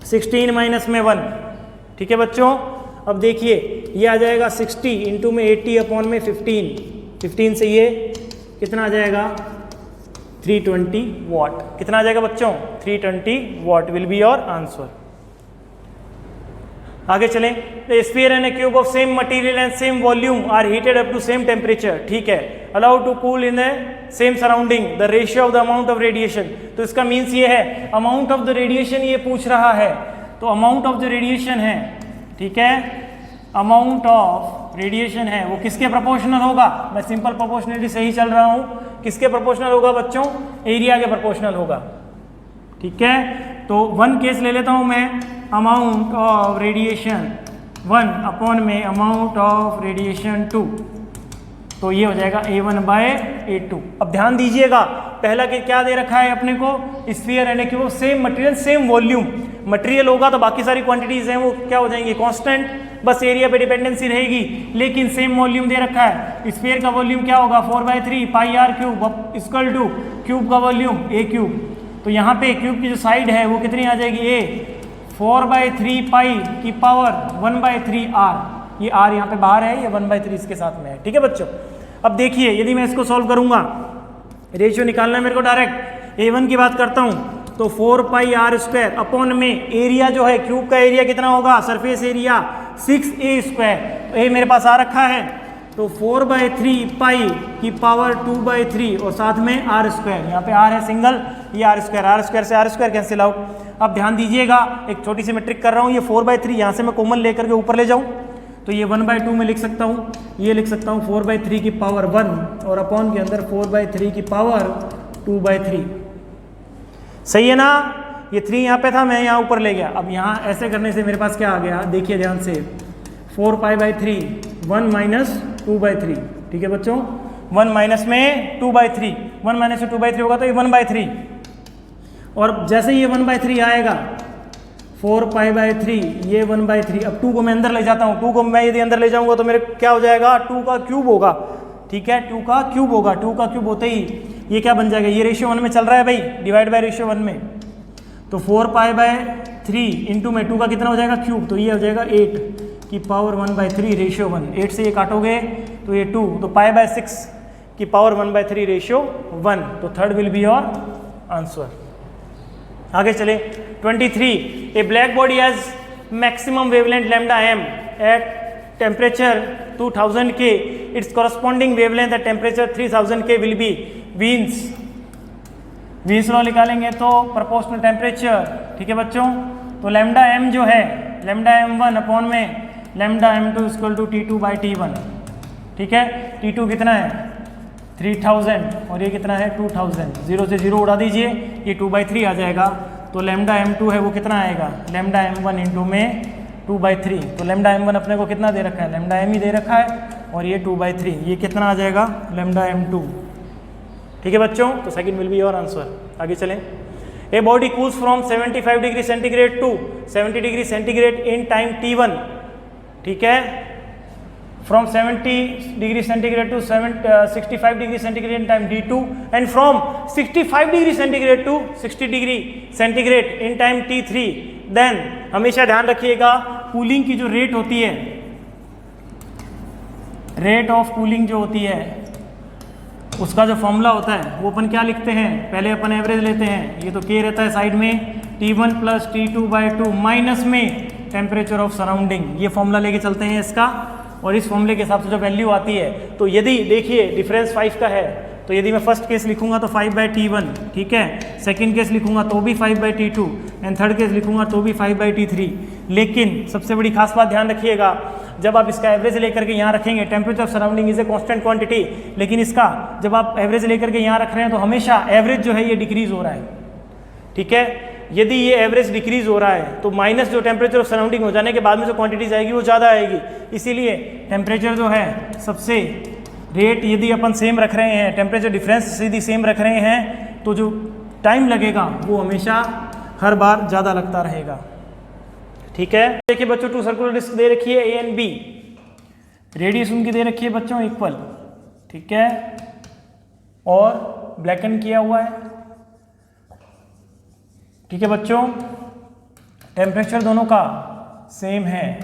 16 माइनस में 1, ठीक है बच्चों। अब देखिए ये आ जाएगा 60 इंटू में 80 अपॉन में 15, 15 से ये कितना आ जाएगा 320 वॉट, कितना आ जाएगा बच्चों 320 watt will be your answer. आगे चलें, the sphere and a cube of same material and same volume are heated up to same temperature, ठीक है, allowed to cool in the same surrounding, the ratio of the amount of radiation. तो इसका means ये है amount of the radiation ये पूछ रहा है, तो अमाउंट ऑफ द रेडिएशन है, ठीक है, अमाउंट ऑफ रेडिएशन है वो किसके प्रोपोर्शनल होगा, मैं सिंपल प्रोपोर्शनलिटी से ही चल रहा हूँ, किसके प्रोपोर्शनल होगा बच्चों, एरिया के प्रोपोर्शनल होगा, ठीक है। तो 1 केस ले लेता हूँ मैं, अमाउंट ऑफ रेडिएशन 1 अपॉन में अमाउंट ऑफ रेडिएशन 2, तो ये हो जाएगा A1 बाय A2। अब ध्यान दीजिएगा पहला के क्या दे रखा है अपने को, sphere and a cube same material same volume, material होगा तो बाकी सारी क्वांटिटीज हैं वो क्या हो जाएंगी कांस्टेंट, बस एरिया पे डिपेंडेंसी रहेगी, लेकिन सेम वॉल्यूम दे रखा है। स्फीयर का वॉल्यूम क्या होगा 4/3 pi R cube equal to cube का वॉल्यूम a क्यूब, तो यहाँ पे क्यूब की जो साइड है वो कितनी आ जाएगी a, 4/3 पाई की पावर 1/3 r, ये r यहाँ पे बाहर है, ये 1/3 इसके साथ में है, ठीक है बच्चों। अब देखिए यदि मैं इसको सॉल्व करूंगा, रेशियो निकालना है मेरे को डायरेक्ट, a1 की बात करता हूँ तो 4 पाई आर स्क्वायर अपॉन में एरिया जो है क्यूब का एरिया कितना होगा, सरफेस एरिया 6a स्क्वायर, ए मेरे पास आ रखा है, तो 4/3 पाई की पावर 2/3 और साथ में आर स्क्वायर, यहाँ पे आर है सिंगल, ये आर स्क्वायर से आर स्क्वायर कैंसिल आउट। अब ध्यान दीजिएगा एक छोटी सी मैं ट्रिक कर रहा हूँ, ये 4/3 यहाँ से मैं कॉमन लेकर के ऊपर ले जाऊँ तो ये 1/2 में लिख सकता हूँ, ये लिख सकता हूँ 4/3 की पावर 1 और अपॉन के अंदर 4/3 की पावर 2/3, सही है ना। ये 3 यहाँ पे था, मैं यहाँ ऊपर ले गया। अब यहाँ ऐसे करने से मेरे पास क्या आ गया, देखिए ध्यान से, 4π/3 1 माइनस 2/3, ठीक है बच्चों, 1 माइनस में 2/3, 1 माइनस में 2/3 होगा तो ये 1/3, और जैसे ये 1/3 आएगा 4π/3, ये 1/3। अब 2 को मैं अंदर ले जाता हूँ, 2 को मैं यदि अंदर ले जाऊँगा तो मेरे क्या हो जाएगा, 2 का क्यूब होगा, ठीक है, 2 का क्यूब होगा। 2 का क्यूब होते ही ये क्या बन जाएगा, ये रेशियो 1 में चल रहा है भाई, डिवाइड बाय रेशियो 1 में, तो 4π/3 इंटू में 2 का कितना हो जाएगा क्यूब, तो ये हो जाएगा 8 की पावर 1/3 रेशियो 1। 8 से ये काटोगे तो ये 2, तो π/6 की पावर 1/3 रेशियो 1, तो third will be your answer. आगे चले 23, a black body has maximum wavelength lambda m at temperature 2000 K, its corresponding wavelength at temperature 3000 K will be Wien's law निकालेंगे तो प्रोपोर्शनल टेम्परेचर, ठीक है बच्चों, तो लैम्डा m जो है, लैम्डा m1 अपॉन में lambda m2 equal to T2/T1, ठीक है, T2 कितना है 3000 और ये कितना है 2000, 0 से 0 उड़ा दीजिए, ये 2/3 आ जाएगा, तो लैम्डा m2 है वो कितना आएगा, लैम्डा m1 इंटू में 2/3, तो लैम्डा m1 अपने को कितना दे रखा है, लैम्डा m ही दे रखा है, और ये 2/3, ये कितना आ जाएगा लैम्डा m2, ठीक है बच्चों, तो second will be your answer. आगे चलें, a body cools from 75 degree centigrade to 70 degree centigrade in time t1, ठीक है, from 70 degree centigrade to 65 degree centigrade in time d2 and from 65 degree centigrade to 60 degree centigrade in time t3, then हमेशा ध्यान रखिएगा cooling की जो rate होती है, rate of cooling जो होती है उसका जो फॉर्मूला होता है वो अपन क्या लिखते हैं, पहले अपन एवरेज लेते हैं, ये तो k रहता है साइड में, T1 प्लस T2/2 माइनस में टेम्परेचर ऑफ सराउंडिंग, ये फॉर्मूला लेके चलते हैं इसका, और इस फॉर्मूले के हिसाब से जो वैल्यू आती है, तो यदि देखिए डिफरेंस 5 का है, तो यदि मैं फर्स्ट केस लिखूंगा तो 5/T1, ठीक है, सेकंड केस लिखूंगा तो भी 5/T2 एंड थर्ड केस लिखूंगा तो भी 5/T3, लेकिन सबसे बड़ी खास बात ध्यान रखिएगा, जब आप इसका एवरेज लेकर के यहाँ रखेंगे, temperature of surrounding is a constant quantity, लेकिन इसका जब आप एवरेज लेकर के यहाँ रख रहे हैं तो हमेशा एवरेज जो है ये डिक्रीज हो रहा है, ठीक है, यदि ये एवरेज डिक्रीज हो रहा है तो माइनस जो टेम्परेचर ऑफ सराउंडिंग हो जाने के बाद में जो क्वांटिटीज आएगी वो ज़्यादा आएगी, इसीलिए टेम्परेचर जो है सबसे रेट यदि अपन सेम रख रहे हैं, टेम्परेचर डिफरेंस यदि सेम रख रहे हैं, तो जो टाइम लगेगा वो हमेशा हर बार ज़्यादा लगता रहेगा, ठीक है। देखिए बच्चों, 2 सर्कुलर डिस्क दे रखी है A एंड B, रेडियस उनकी दे रखी है बच्चों इक्वल, ठीक है, और ब्लैकन किया हुआ है, ठीक है बच्चों, टेम्परेचर दोनों का सेम है,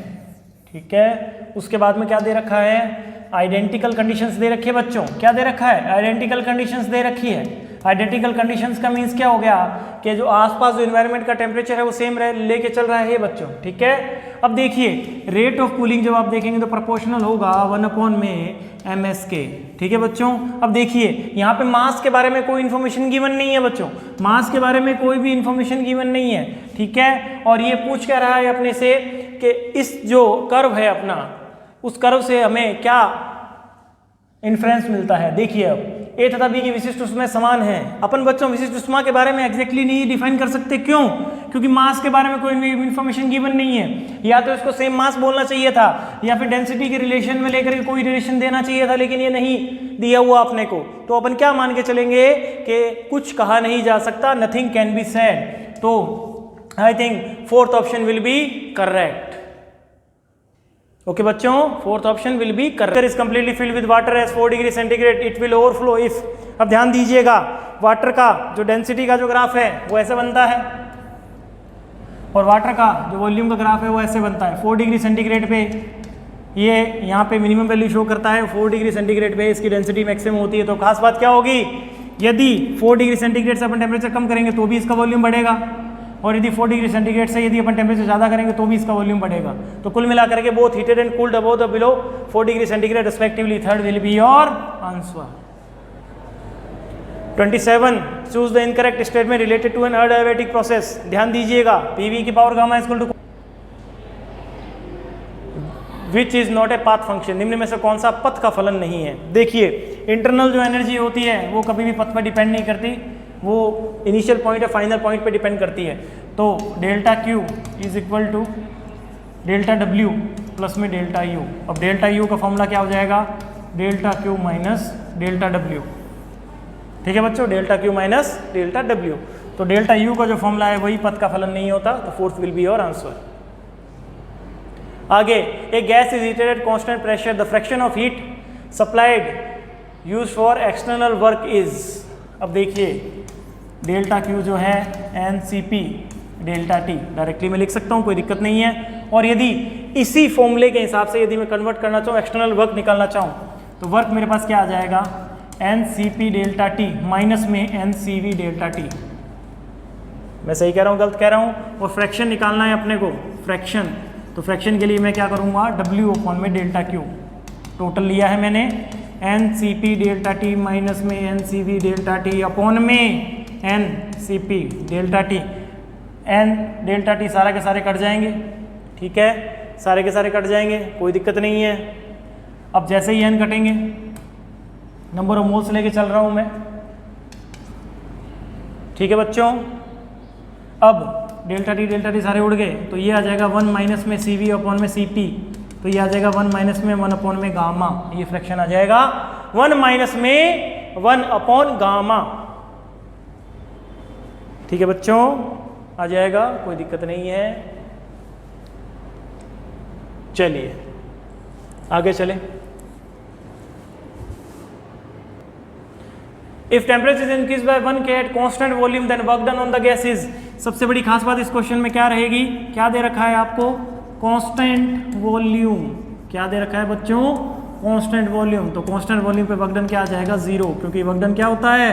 ठीक है, उसके बाद में क्या दे रखा है, आइडेंटिकल कंडीशंस दे रखी है बच्चों, क्या दे रखा है, आइडेंटिकल कंडीशंस दे रखी है। आइडेंटिकल कंडीशंस का मीन्स क्या हो गया कि जो आसपास जो एनवायरनमेंट का टेम्परेचर है वो सेम लेके चल रहा है बच्चों, ठीक है। अब देखिए रेट ऑफ कूलिंग जब आप देखेंगे तो प्रोपोर्शनल होगा 1 में ms के, ठीक है बच्चों। अब देखिए यहाँ पे मास के बारे में कोई इन्फॉर्मेशन गिवन नहीं है बच्चों, मास के बारे में कोई भी इन्फॉर्मेशन गिवन नहीं है, ठीक है, और ये पूछ क्या रहा है अपने से कि इस जो कर्व है अपना, उस कर्व से हमें क्या इन्फ्रेंस मिलता है। देखिए अब ए तथा बी की विशिष्ट ऊष्मा समान है, अपन बच्चों विशिष्ट ऊष्मा के बारे में एग्जैक्टली नहीं डिफाइन कर सकते, क्यों, क्योंकि मास के बारे में कोई इन्फॉर्मेशन गिवन नहीं है, या तो इसको सेम मास बोलना चाहिए था या फिर डेंसिटी के रिलेशन में लेकर के कोई रिलेशन देना चाहिए था, लेकिन ये नहीं दिया हुआ अपने को, तो अपन क्या मान के चलेंगे कि कुछ कहा नहीं जा सकता, नथिंग कैन बी सेड, तो I think 4th option will be correct. Okay बच्चों, 4th option will be correct. Is completely filled with water as 4 degree centigrade, it will overflow if. अब ध्यान दीजिएगा, वाटर का जो डेंसिटी का जो graph है वो ऐसे बनता है, और वाटर का जो वॉल्यूम का ग्राफ है वो ऐसे बनता है। 4 डिग्री सेंटीग्रेड पे ये यहाँ पे मिनिमम वैल्यू शो करता है, 4 डिग्री सेंटीग्रेड पे इसकी डेंसिटी मैक्सिमम होती है। तो खास बात क्या होगी, यदि 4 डिग्री सेंटीग्रेड से अपन टेम्परेचर कम करेंगे तो भी इसका वॉल्यूम बढ़ेगा, और यदि 4 डिग्री सेंटीग्रेड से यदि अपन टेम्परेचर ज़्यादा करेंगे तो भी इसका वॉल्यूम बढ़ेगा। तो कुल मिलाकर के both heated and cooled above the below 4 degree centigrade respectively, third will be your answer. 27, choose the incorrect statement related to an adiabatic process. ध्यान दीजिएगा, पीवी की power gamma equal to which is not a path function, निम्न में से कौन सा पथ का फलन नहीं है। देखिए इंटरनल जो एनर्जी होती है वो कभी भी पथ पर डिपेंड नहीं करती, वो इनिशियल पॉइंट या फाइनल पॉइंट पे डिपेंड करती है। तो delta Q is equal to delta W plus में डेल्टा यू। अब डेल्टा यू का फॉर्मूला क्या हो जाएगा, delta Q minus delta W, ठीक है बच्चों, delta Q minus delta W. तो डेल्टा यू का जो फॉर्मूला है वही पद का फलन नहीं होता, तो fourth will be your answer. आगे, a gas is heated at constant pressure, the fraction of heat supplied use for external work is. अब देखिए डेल्टा क्यू जो है N C P delta T, directly मैं लिख सकता हूँ, कोई दिक्कत नहीं है। और यदि इसी फॉर्मूले के हिसाब से यदि मैं कन्वर्ट करना चाहूँ, एक्सटर्नल वर्क निकालना चाहूँ, तो वर्क मेरे पास क्या आ जाएगा, N C P delta T minus में N C V delta T. मैं सही कह रहा हूँ गलत कह रहा हूँ? और फ्रैक्शन निकालना है अपने को, फ्रैक्शन, तो फ्रैक्शन के लिए मैं क्या करूँगा, डब्ल्यू अपॉन में डेल्टा क्यू। टोटल लिया है मैंने N C P delta T minus में N C V delta T upon में N C P delta T. N delta T सारा के सारे कट जाएंगे, ठीक है, सारे के सारे कट जाएंगे, कोई दिक्कत नहीं है। अब जैसे ही एन कटेंगे, नंबर ऑफ मोल्स लेके चल रहा हूँ मैं, ठीक है बच्चों। अब डेल्टा टी सारे उड़ गए, तो ये आ जाएगा 1 माइनस में सी वी अपॉन में सी पी, तो ये आ जाएगा 1 माइनस में 1 अपॉन में गामा, ये फ्रैक्शन आ जाएगा 1 माइनस में 1 अपॉन गामा, ठीक है बच्चों, आ जाएगा, कोई दिक्कत नहीं है। चलिए आगे चले। If temperature is increase by 1 K at constant volume then work done on the gas is. सबसे बड़ी खास बात इस क्वेश्चन में क्या रहेगी, क्या दे रखा है आपको, कांस्टेंट वॉल्यूम। क्या दे रखा है बच्चों, कांस्टेंट वॉल्यूम। तो कांस्टेंट वॉल्यूम पे वर्क डन क्या आ जाएगा, 0, क्योंकि वर्क डन क्या होता है,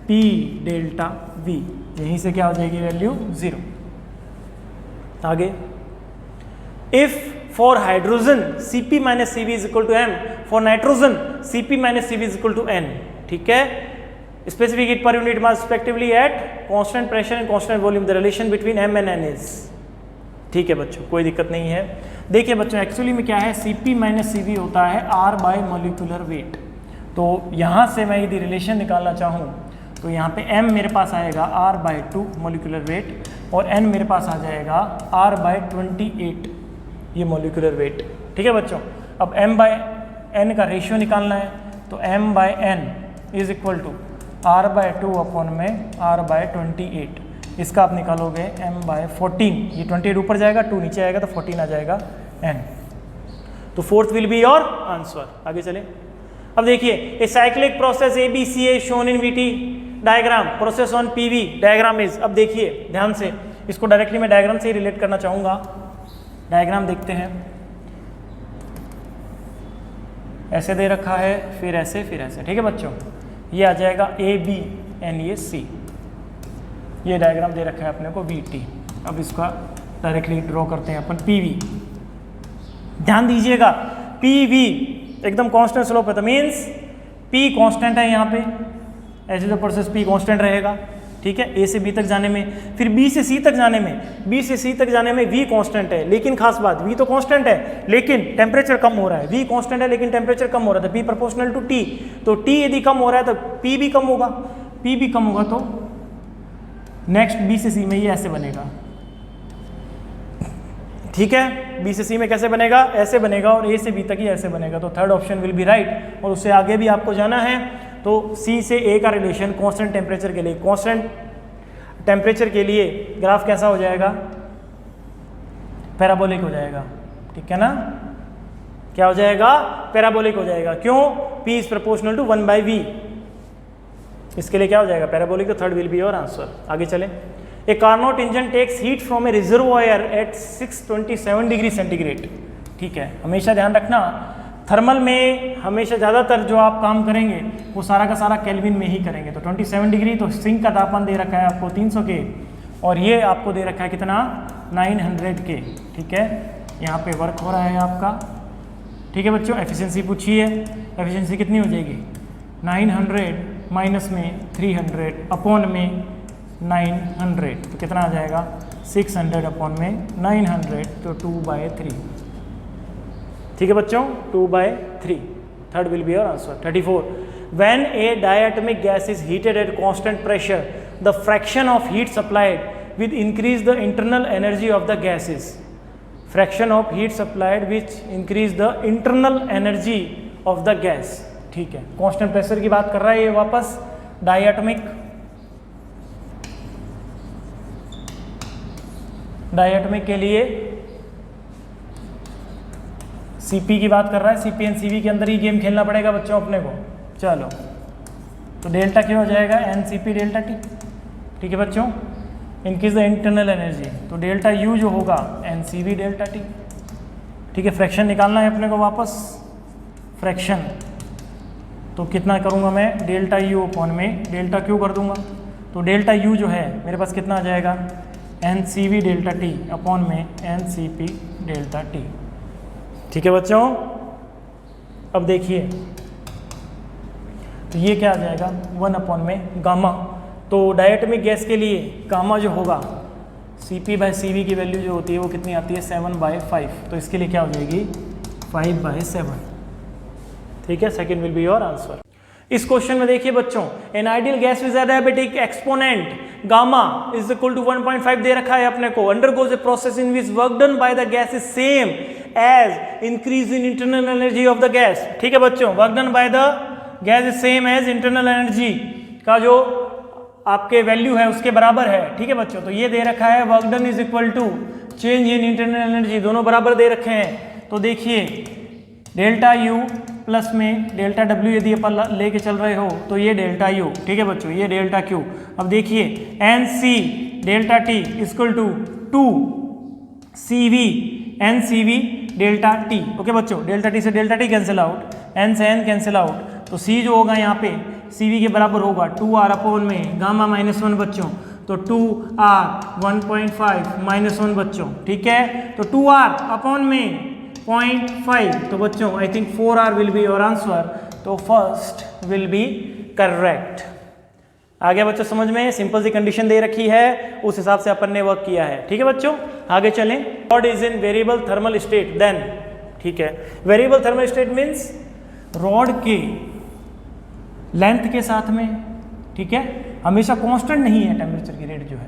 P डेल्टा V, यहीं से क्या हो जाएगी वैल्यू 0। आगे, if for hydrogen Cp minus Cv is equal to m, for nitrogen Cp minus Cv is equal to n, ठीक है। Specific heat per unit mass respectively at constant pressure and constant volume, the relation between m and n is, ठीक है बच्चों, कोई दिक्कत नहीं है। देखिए बच्चों एक्चुअली में क्या है, Cp माइनस Cv होता है R बाय मोलिकुलर वेट। तो यहाँ से मैं यदि रिलेशन निकालना चाहूँ, तो यहाँ पे m मेरे पास आएगा R बाय 2 मोलिकुलर वेट, और n मेरे पास आ जाएगा R बाय 28, ये मोलिकुलर वेट, ठीक है बच्चों। अब m बाय n का रेशियो निकालना है, तो m by n is equal to R by 2 upon में R बाय 28। इसका आप निकालोगे m बाय 14, ये 28 ऊपर जाएगा, 2 नीचे आएगा, तो 14 आ जाएगा n। तो fourth will be your answer. आगे चले। अब देखिए, a cyclic process ABCA shown in VT diagram, process on PV diagram is. अब देखिए ध्यान से, इसको डायरेक्टली मैं डायग्राम से ही रिलेट करना चाहूँगा। डायग्राम देखते हैं, ऐसे दे रखा है, फिर ऐसे, फिर ऐसे, ठीक है बच्चों। ये आ जाएगा AB एंड ये C, ये डायग्राम दे रखा है अपने को VT। अब इसका डायरेक्टली ड्रॉ करते हैं अपन PV। ध्यान दीजिएगा, PV एकदम कांस्टेंट स्लोप है, तो मीन्स P कांस्टेंट है यहाँ पे, ऐसे जो प्रोसेस P कांस्टेंट रहेगा, ठीक है, A से B तक जाने में। फिर B से C तक जाने में, B से C तक जाने में V कांस्टेंट है, लेकिन खास बात, V तो कांस्टेंट है लेकिन टेम्परेचर कम हो रहा है। V कांस्टेंट है लेकिन टेम्परेचर कम हो रहा है, तो P प्रोपोर्शनल टू T। तो T यदि कम हो रहा है तो P भी कम होगा, P भी कम होगा, तो नेक्स्ट B से C में ये ऐसे बनेगा, ठीक है। B से C में कैसे बनेगा, ऐसे बनेगा, और A से B तक ही ऐसे बनेगा। तो third option will B right. और उससे आगे भी आपको जाना है, तो C से A का रिलेशन कांस्टेंट टेम्परेचर के लिए, कांस्टेंट टेम्परेचर के लिए ग्राफ कैसा हो जाएगा, पैराबोलिक हो जाएगा, ठीक है ना। क्या हो जाएगा, पैराबोलिक हो जाएगा। क्यों, P is proportional to 1/V, इसके लिए क्या हो जाएगा, पैराबोलिक। तो third will be your answer. आगे चले। A Carnot engine takes heat from a reservoir at 627 degree centigrade, ठीक है। हमेशा ध्यान रखना, थर्मल में हमेशा ज़्यादातर जो आप काम करेंगे वो सारा का सारा केल्विन में ही करेंगे। तो 27 डिग्री, तो सिंक का तापमान दे रखा है आपको 300 के, और ये आपको दे रखा है कितना, 900 के, ठीक है। यहाँ पे वर्क हो रहा है आपका, ठीक है बच्चों। एफिशिएंसी पूछिए, एफिशिएंसी कितनी हो जाएगी, 900 माइनस में 300 अपॉन में 900, तो कितना आ जाएगा, 600 अपॉन में 900, तो 2/3, ठीक है बच्चों, 2/3। Third will be your answer. 34, when A diatomic gas is heated at constant pressure, the fraction of heat supplied with increase the internal energy of the gases. Fraction of heat supplied which increase the internal energy of the gas, ठीक है। Constant pressure की बात कर रहा है ये वापस, diatomic diatomic के लिए Cp की बात कर रहा है, Cp एंड Cv के अंदर ही गेम खेलना पड़ेगा बच्चों अपने को। चलो तो डेल्टा क्या हो जाएगा, NCP डेल्टा T। ठीक है बच्चों, इनक्रीज द इंटरनल एनर्जी, तो डेल्टा U जो होगा NCV डेल्टा T। ठीक है, फ्रैक्शन निकालना है अपने को वापस, फ्रैक्शन तो कितना करूँगा मैं, डेल्टा U अपॉन में डेल्टा Q कर दूंगा। तो डेल्टा U जो है मेरे पास कितना आ जाएगा, NCV डेल्टा T अपॉन में NCP डेल्टा T। ठीक है बच्चों, अब देखिए तो ये क्या आ जाएगा, 1 अपॉन में गामा। तो डायटोमिक गैस के लिए गामा जो होगा Cp/Cv की वैल्यू जो होती है वो कितनी आती है, 7/5। तो इसके लिए क्या हो जाएगी, 5/7। ठीक है, second will be your answer. इस क्वेश्चन में देखिए बच्चों, an ideal gas with adiabatic exponent gamma is equal to 1.5 दे रखा है अपने को, undergoes a process in which work done by the gas is same as increase in internal energy of the gas. ठीक है बच्चों, work done by the gas is same as internal energy का जो आपके वैल्यू है उसके बराबर है। ठीक है बच्चों, तो ये दे रखा है work done is equal to change in internal energy, दोनों बराबर दे रखे हैं। तो देखिए डेल्टा U प्लस में डेल्टा W यदि अपन लेके चल रहे हो तो ये डेल्टा U। ठीक है बच्चों, ये डेल्टा Q। अब देखिए NC delta T equal to 2CV NCV delta T। Okay बच्चों, डेल्टा T से delta T cancel out, N से N कैंसिल आउट, तो C जो होगा यहाँ पे CV के बराबर होगा 2R अपॉन में गामा -1 बच्चों, तो 2R 1.5 -1 बच्चों। ठीक है, तो 2R अपॉन में 0.5, तो बच्चों I think 4R will be your answer. तो फर्स्ट विल बी करेक्ट। आ गया बच्चों समझ में, सिंपल सी कंडीशन दे रखी है, उस हिसाब से अपन ने वर्क किया है। ठीक है बच्चों, आगे चलें। Rod is in variable thermal state then. ठीक है, variable thermal state means rod के लेंथ के साथ में, ठीक है, हमेशा कांस्टेंट नहीं है टेम्परेचर की रेट जो है।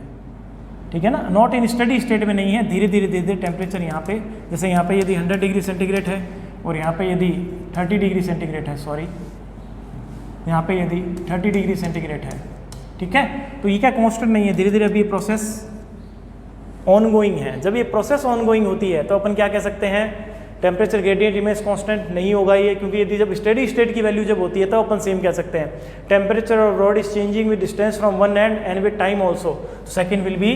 ठीक है ना, नॉट इन स्टडी स्टेट में नहीं है, धीरे धीरे टेम्परेचर यहाँ पे, जैसे यहाँ पे यदि 100 डिग्री सेंटीग्रेड है और यहाँ पे यदि 30 डिग्री सेंटीग्रेड है, सॉरी यहाँ पे यदि 30 डिग्री सेंटीग्रेड है। ठीक है, तो ये क्या कांस्टेंट नहीं है, धीरे धीरे अभी ये प्रोसेस ऑनगोइंग है। जब ये प्रोसेस ऑनगोइंग होती है तो अपन क्या कह सकते हैं, टेम्परेचर ग्रेडियंट रिमेन्स कांस्टेंट नहीं होगा ये, क्योंकि यदि जब स्टेडी स्टेट की वैल्यू जब होती है तो अपन सेम कह सकते हैं temperature of rod is changing with distance from one end and with time also. तो second will be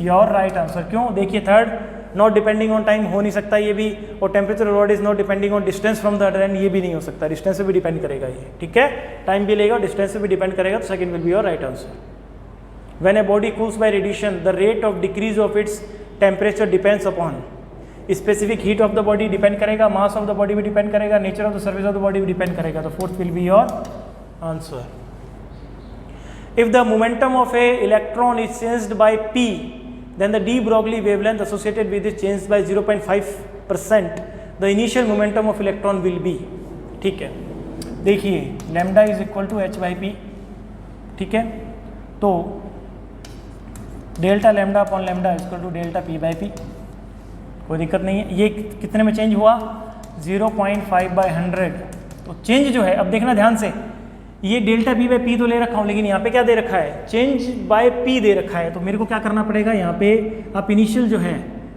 your right answer. क्यों, देखिए third not depending on time हो नहीं सकता ये भी, और temperature rod is not depending on distance from the other end, ये भी नहीं हो सकता, डिस्टेंस पे भी डिपेंड करेगा ये। ठीक है, टाइम भी लेगा, डिस्टेंस पे भी डिपेंड करेगा, तो second will be your right answer. When A body cools bye radiation the rate of decrease of its temperature depends upon, specific heat of the body depend करेगा, मास ऑफ द बॉडी भी depend करेगा, nature of the surface of the body भी depend करेगा। तो fourth will be your answer. If the momentum of A electron is changed by p, then the de Broglie wavelength associated with it changed by 0.5%, the initial momentum of electron will be। ठीक है, देखिए lambda is equal to h/p। ठीक है, तो delta lambda upon lambda is equal to delta p/p, कोई दिक्कत नहीं है। ये कितने में चेंज हुआ, 0.5/100। तो चेंज जो है, अब देखना ध्यान से, ये डेल्टा p/p तो ले रखा हूँ, लेकिन यहाँ पे क्या दे रखा है, चेंज बाय p दे रखा है। तो मेरे को क्या करना पड़ेगा, यहाँ पे आप इनिशियल जो है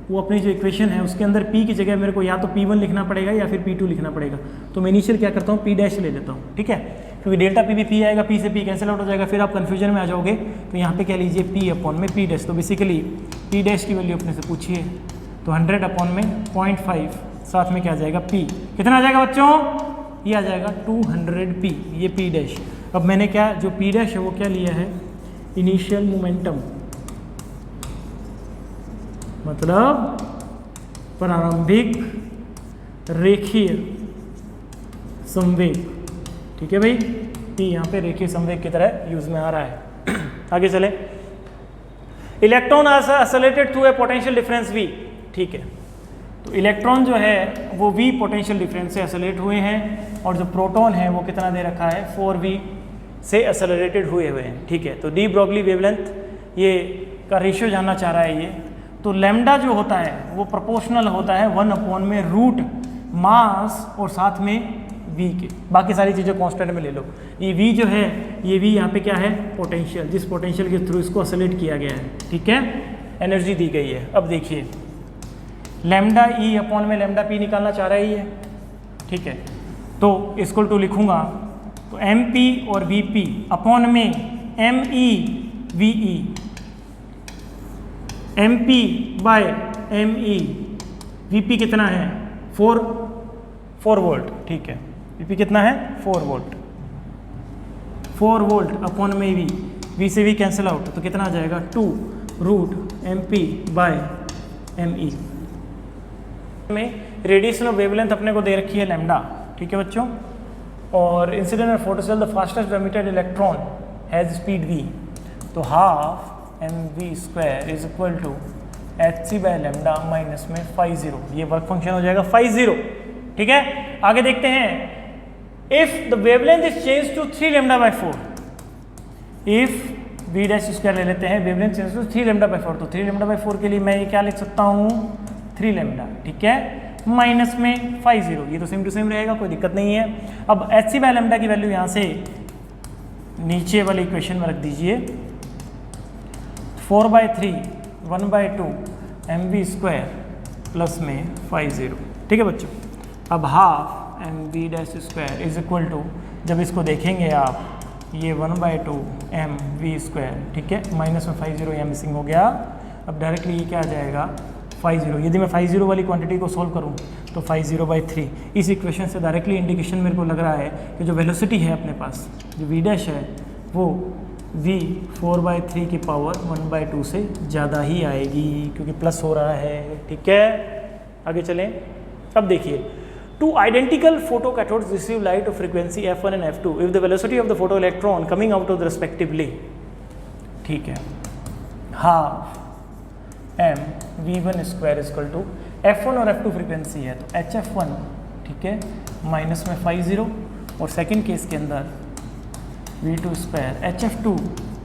वो अपनी जो इक्वेशन है उसके अंदर p की जगह मेरे को या तो p1 लिखना पड़ेगा या फिर p2 लिखना पड़ेगा। तो मैं इनिशियल क्या करता हूँ, p' ले लेता हूँ। ठीक है, क्योंकि डेल्टा p भी p आएगा, p से p कैंसिल आउट हो जाएगा, फिर आप कन्फ्यूजन में आ जाओगे। तो यहाँ पे क्या लीजिए, p अपॉन में p'। तो बेसिकली p' की वैल्यू अपने से पूछिए, तो 100 अपॉन में 0.5, साथ में क्या आ जाएगा p, कितना आ जाएगा बच्चों, ये आ जाएगा 200p, ये p'। अब मैंने क्या, जो p' है वो क्या लिया है, इनिशियल मोमेंटम, मतलब प्रारंभिक रेखीय संवेग। ठीक है भाई, p यहाँ पे रेखीय संवेग की तरह यूज में आ रहा है। आगे चले, electron accelerated through a potential difference v। ठीक है, तो इलेक्ट्रॉन जो है वो v पोटेंशियल डिफरेंस से एक्सेलरेट हुए हैं, और जो प्रोटॉन है वो कितना दे रखा है, 4v से एक्सेलरेटेड हुए हैं। ठीक है, तो डी ब्रॉगली वेवलेंथ ये का रेशियो जानना चाह रहा है ये। तो लैम्डा जो होता है वो प्रोपोर्शनल होता है 1 अपॉन में रूट मास और साथ में v के, बाकी सारी चीज़ें कांस्टेंट में ले लो। ये v जो है, ये v यहाँ पे क्या है, पोटेंशियल, जिस पोटेंशियल के थ्रू इसको एक्सेलरेट किया गया है। ठीक है, एनर्जी दी गई है। अब देखिए लैम्डा ई अपॉन में लैम्डा पी निकालना चाह रहा है ये, ठीक है, तो इक्वल टू लिखूंगा तो एम पी और वी पी अपॉन में m e v e, m p by m e, v p कितना है 4 वोल्ट, ठीक है, वी पी कितना है 4 वोल्ट, 4 वोल्ट अपॉन में वी, वी से वी कैंसिल आउट तो कितना आ जाएगा 2 root m p by m e. में रेडिएशन ऑफ वेवलेंथ अपने को दे रखी है लैम्डा, ठीक है बच्चों, और incident of photocell the fastest emitted electron has speed v, तो half m v square is equal to h c by lambda minus में 50, ये वर्क फंक्शन हो जाएगा 50, ठीक है। आगे देखते हैं, if the wavelength is change to 3 lambda by 4, if v dash square ले लेते हैं, wavelength change to 3 lambda by 4, तो 3 लैम्डा बाय 4 के लिए मैं ये क्या लिख सकता हूँ 3 लैम्डा, ठीक है, माइनस में 50, ये तो सेम टू सेम रहेगा, कोई दिक्कत नहीं है। अब एच सी बाय लैम्डा की वैल्यू यहाँ से नीचे वाले इक्वेशन में रख दीजिए, 4/3 1/2 एम वी स्क्वायर प्लस में 50, ठीक है बच्चों। अब half m v dash square is equal to, जब इसको देखेंगे आप ये 1/2 एम वी स्क्वायर, ठीक है, माइनस में 50 यहाँ मिसिंग हो गया। अब डायरेक्टली ये क्या आ जाएगा 50, यदि मैं 50 वाली क्वांटिटी को सोल्व करूँ तो 50/3, इस इक्वेशन से डायरेक्टली इंडिकेशन मेरे को लग रहा है कि जो वेलोसिटी है अपने पास, जो v डैश है वो v 4/3 की पावर 1/2 से ज़्यादा ही आएगी, क्योंकि प्लस हो रहा है, ठीक है। आगे चलें, अब देखिए, two identical photo cathodes receive light of frequency f1 and f2 if the velocity of the photo electron coming out of the respectively, ठीक है, half m v1 square equal to f1 और f2 फ्रीक्वेंसी है तो hf1, ठीक है, minus में 50, और second case के अंदर v2 स्क्वायर hf2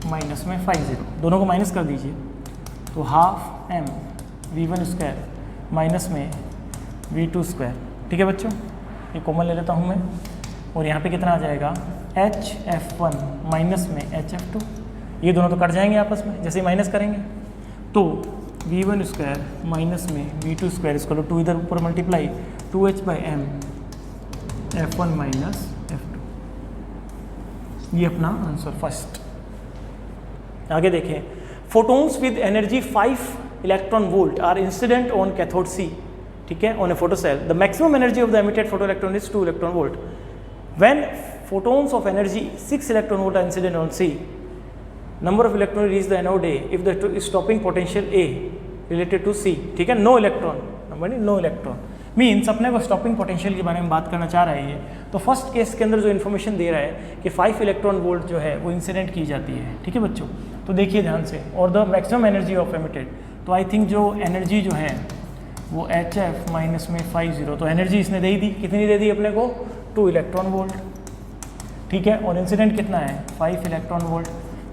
माइनस में 50, दोनों को माइनस कर दीजिए तो half m v1 square minus में v2 स्क्वायर, ठीक है बच्चों, ये कॉमन ले लेता हूँ मैं, और यहाँ पे कितना आ जाएगा hf1 माइनस में hf2, ये दोनों तो कट जाएंगे आपस में जैसे ही माइनस करेंगे, तो v1 स्क्वायर माइनस में v2 स्क्वायर इसको 2 इधर ऊपर multiply 2h/m f1 minus f2, ये अपना आंसर फर्स्ट। आगे देखें, photons with energy 5 electron volt are incident on cathode C, ठीक है, on a photo cell, the maximum energy of the emitted photo electron is 2 electron volt, when photons of energy 6 electron volt are incident on C, number of electron reach the anode A if the stopping potential A related to C, ठीक है, no electron, number नहीं, no electron means अपने को stopping potential के बारे में बात करना चाह रहा है ये, तो फर्स्ट केस के अंदर जो इन्फॉर्मेशन दे रहा है कि 5 इलेक्ट्रॉन वोल्ट जो है वो इंसिडेंट की जाती है, ठीक है बच्चों, तो देखिए ध्यान से, और the maximum energy of emitted, तो आई थिंक जो एनर्जी जो है वो HF माइनस में 50, तो एनर्जी इसने दे दी, कितनी दे दी अपने को 2 इलेक्ट्रॉन वोल्ट, ठीक है, और इंसिडेंट कितना है 5 इलेक्ट्रॉन वोल्ट,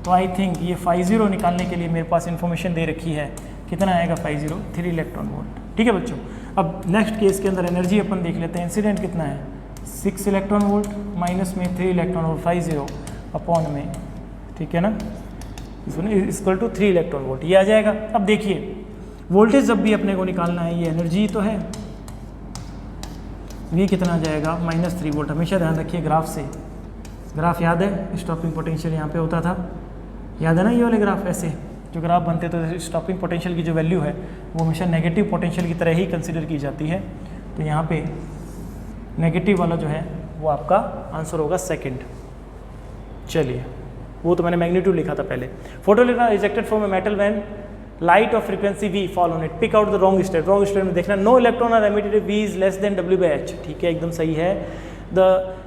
तो आई थिंक ये 50 निकालने के लिए मेरे पास इन्फॉर्मेशन दे रखी है, कितना आएगा 50 3 इलेक्ट्रॉन वोल्ट, ठीक है बच्चों। अब नेक्स्ट केस के अंदर एनर्जी अपन देख लेते हैं, इंसिडेंट कितना है 6 इलेक्ट्रॉन वोल्ट माइनस में 3 इलेक्ट्रॉन वोल्ट 50 अपॉन में, ठीक है ना, इक्वल टू 3 इलेक्ट्रॉन वोल्ट, ये आ जाएगा। अब देखिए वोल्टेज जब भी अपने को निकालना है, ये एनर्जी तो है, V कितना आ जाएगा -3 वोल्ट, हमेशा ध्यान रखिए ग्राफ से, ग्राफ याद है, स्टॉपिंग पोटेंशियल यहाँ पे होता था, याद है ना, ये वाले ग्राफ ऐसे जो ग्राफ बनते तो स्टॉपिंग पोटेंशियल की जो वैल्यू है वो हमेशा नेगेटिव पोटेंशियल की तरह ही कंसिडर की जाती है, तो यहाँ पे नेगेटिव वाला जो है वो आपका आंसर होगा सेकंड। चलिए, वो तो मैंने मैग्नीट्यूड लिखा था पहले। Photo rejected from a metal when light of frequency V fall on it, pick out the wrong state, wrong state में देखना no electron are emitted V is less than W/H, ठीक है, एकदम सही है। The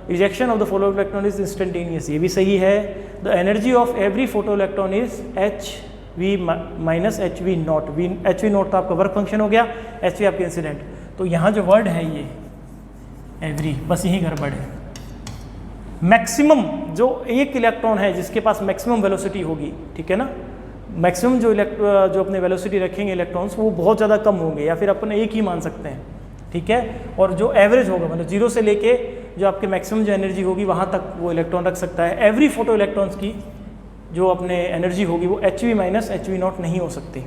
rejection of the photo electron is instantaneous, ये भी सही है। The energy of every photo electron is HV minus HV naught, HV naught तो आपका वर्क फंक्शन हो गया, HV आपके इंसिडेंट, तो यहाँ जो वर्ड है ये एवरी, बस यही गड़बड़ है। मैक्सिमम जो एक इलेक्ट्रॉन है जिसके पास मैक्सिमम वेलोसिटी होगी, ठीक है ना, मैक्सिमम जो अपने वेलोसिटी रखेंगे इलेक्ट्रॉन्स वो बहुत ज़्यादा कम होंगे, या फिर अपन एक ही मान सकते हैं, ठीक है, और जो एवरेज होगा मतलब 0 से लेके जो आपके मैक्सिमम जो एनर्जी होगी वहाँ तक वो इलेक्ट्रॉन रख सकता है। एवरी फोटो इलेक्ट्रॉन्स की जो अपने एनर्जी होगी वो HV माइनस HV नॉट नहीं हो सकती,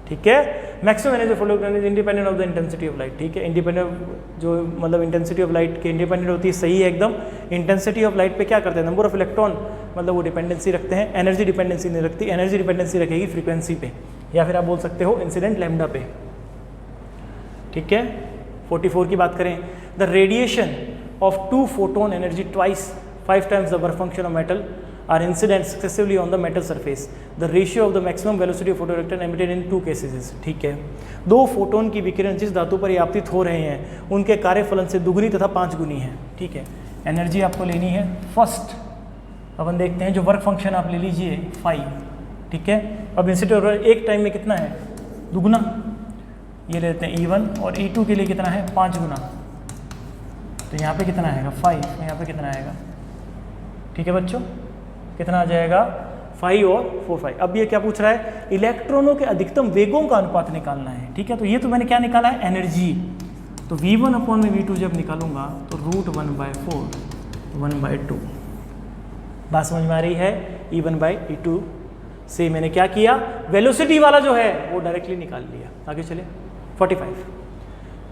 ठीक है। Maximum energy photoelectron is independent of the intensity of light, ठीक है। इंडिपेंडेंट जो मतलब इंटेंसिटी ऑफ लाइट के इंडिपेंडेंट होती है, सही है एकदम। इंटेंसिटी ऑफ लाइट पे क्या करते हैं, नंबर ऑफ इलेक्ट्रॉन मतलब वो डिपेंडेंसी रखते हैं, एनर्जी डिपेंडेंसी नहीं रखती। एनर्जी डिपेंडेंसी रखेगी फ्रीक्वेंसी पे, या फिर आप बोल सकते हो इंसिडेंट लैम्डा पे, ठीक है। 44 की बात करें, the radiation of 2 photon energy twice 5 times the work function of metal are incident successively on the metal surface. The ratio of the maximum velocity of photoelectron emitted in 2 cases is, ठीक है। 2 photon की विकिरण जिस धातु पर आपतित हो रहे हैं उनके कार्यफलन से दुगुनी तथा 5 गुनी है, ठीक है। एनर्जी आपको लेनी है फर्स्ट, अपन देखते हैं जो वर्क फंक्शन आप ले लीजिए 5, ठीक है। अब इंसिडेंट एक टाइम में कितना है, दुगुना, ये लेते हैं E1 और E2 के लिए कितना है 5 गुना, तो यहाँ पे कितना आएगा 5, यहाँ पे कितना आएगा, ठीक है बच्चों, कितना आ जाएगा 5 और 4 5। अब ये क्या पूछ रहा है, इलेक्ट्रॉनों के अधिकतम वेगों का अनुपात निकालना है, ठीक है। तो ये तो मैंने क्या निकाला है, एनर्जी। तो V1 अपॉन में V2 जब निकालूंगा तो √1/4 1/2, बात समझ में आ रही है। E1/E2 से मैंने क्या किया, वेलोसिटी वाला जो है वो डायरेक्टली निकाल लिया। आगे चले 45।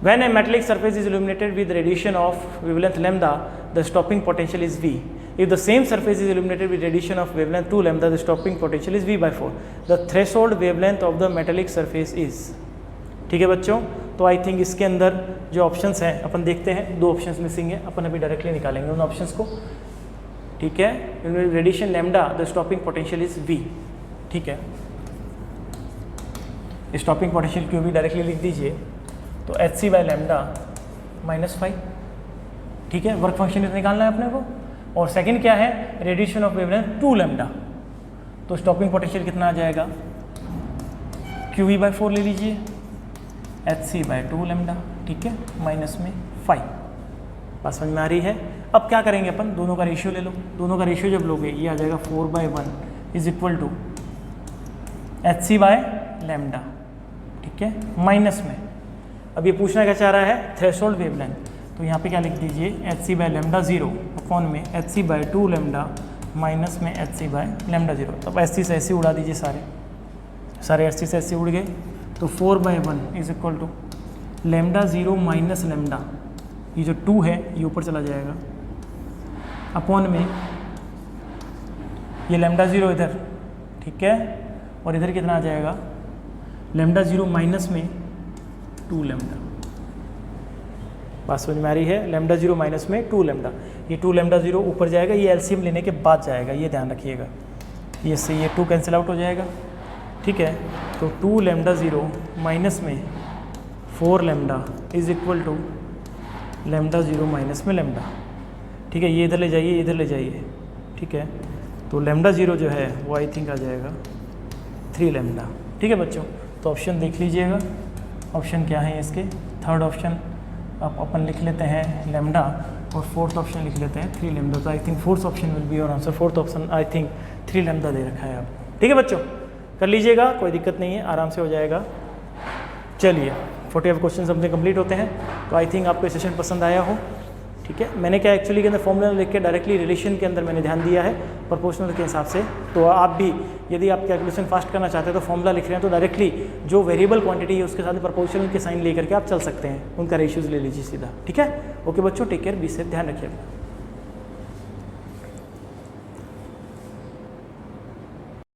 When a metallic surface is illuminated with radiation of wavelength lambda, the stopping potential is V. If the same surface is illuminated with radiation of wavelength 2 lambda, the stopping potential is V/4. The threshold wavelength of the metallic surface is, ठीक है बच्चों। तो I think इसके अंदर जो options हैं अपन देखते हैं, 2 ऑप्शंस मिसिंग है, अपन अभी डायरेक्टली निकालेंगे उन ऑप्शंस को, ठीक है। Radiation lambda, the stopping potential is V, ठीक है। स्टॉपिंग पोटेंशियल क्यों भी डायरेक्टली लिख दीजिए, तो hc/λ -5, ठीक है। वर्क फंक्शन निकालना है अपने को। और सेकंड क्या है, रेडिएशन ऑफ वेवलेंथ 2 लैम्डा, तो स्टॉपिंग पोटेंशियल कितना आ जाएगा, qV/4 ले लीजिए, hc/2 लैम्डा, ठीक है, -5। बात समझ में आ रही है। अब क्या करेंगे अपन, दोनों का रेशियो ले लो। दोनों का रेशियो जब लोगे ये आ जाएगा 4/1 इज इक्वल टू hc/λ, ठीक है, माइनस में। अब ये पूछना क्या चाह रहा है, थ्रेशोल्ड वेवलेंथ, तो यहाँ पे क्या लिख दीजिए, hc/λ 0 अपॉन में hc/2 लैम्डा माइनस में hc/λ 0। तब hc से hc उड़ा दीजिए, सारे hc से hc उड़ गए, तो 4/1 is equal to λ 0 minus lambda, ये जो 2 है ये ऊपर चला जाएगा, अपॉन में ये λ 0 इधर, ठीक है, और इधर कितना आ जाएगा, λ 0 माइनस में 2 लैम्डा। बात समझ में आ रही है, λ 0 माइनस में 2 लैम्डा, ये 2 λ 0 ऊपर जाएगा, ये एलसीएम लेने के बाद जाएगा, ये ध्यान रखिएगा, ये से ये 2 कैंसिल आउट हो जाएगा, ठीक है। तो 2 λ 0 माइनस में 4 lambda is equal to λ 0 minus में लैम्डा, ठीक है। ये इधर ले जाइए, इधर ले जाइए, ठीक है। तो λ 0 जो है वो आई थिंक आ जाएगा 3 लैम्डा, ठीक है बच्चों। तो ऑप्शन देख लीजिएगा, ऑप्शन क्या है इसके, थर्ड ऑप्शन आप अपन लिख लेते हैं लैम्डा, और फोर्थ ऑप्शन लिख लेते हैं 3 लैम्डा। तो I think fourth option will be your answer. Fourth option I think 3 lambda दे रखा है आपको, ठीक है बच्चों, कर लीजिएगा, कोई दिक्कत नहीं है, आराम से हो जाएगा। चलिए 45 क्वेश्चन अपने कंप्लीट होते हैं। तो आई थिंक आपको सेशन पसंद आया हो, ठीक है। मैंने क्या एक्चुअली के अंदर फॉर्मूला लिख के डायरेक्टली रिलेशन के अंदर मैंने ध्यान दिया है प्रोपोर्शनल के हिसाब से। तो आप भी यदि आप कैलकुलेशन फास्ट करना चाहते हैं तो फॉर्मूला लिख रहे हैं तो डायरेक्टली जो वेरिएबल क्वांटिटी है उसके साथ प्रोपोर्शनल के साइन लेकर के आप चल सकते हैं, उनका रेशियोज ले लीजिए सीधा, ठीक है। ओके बच्चों, टेक केयर, बी सेफ, ध्यान रखिएगा।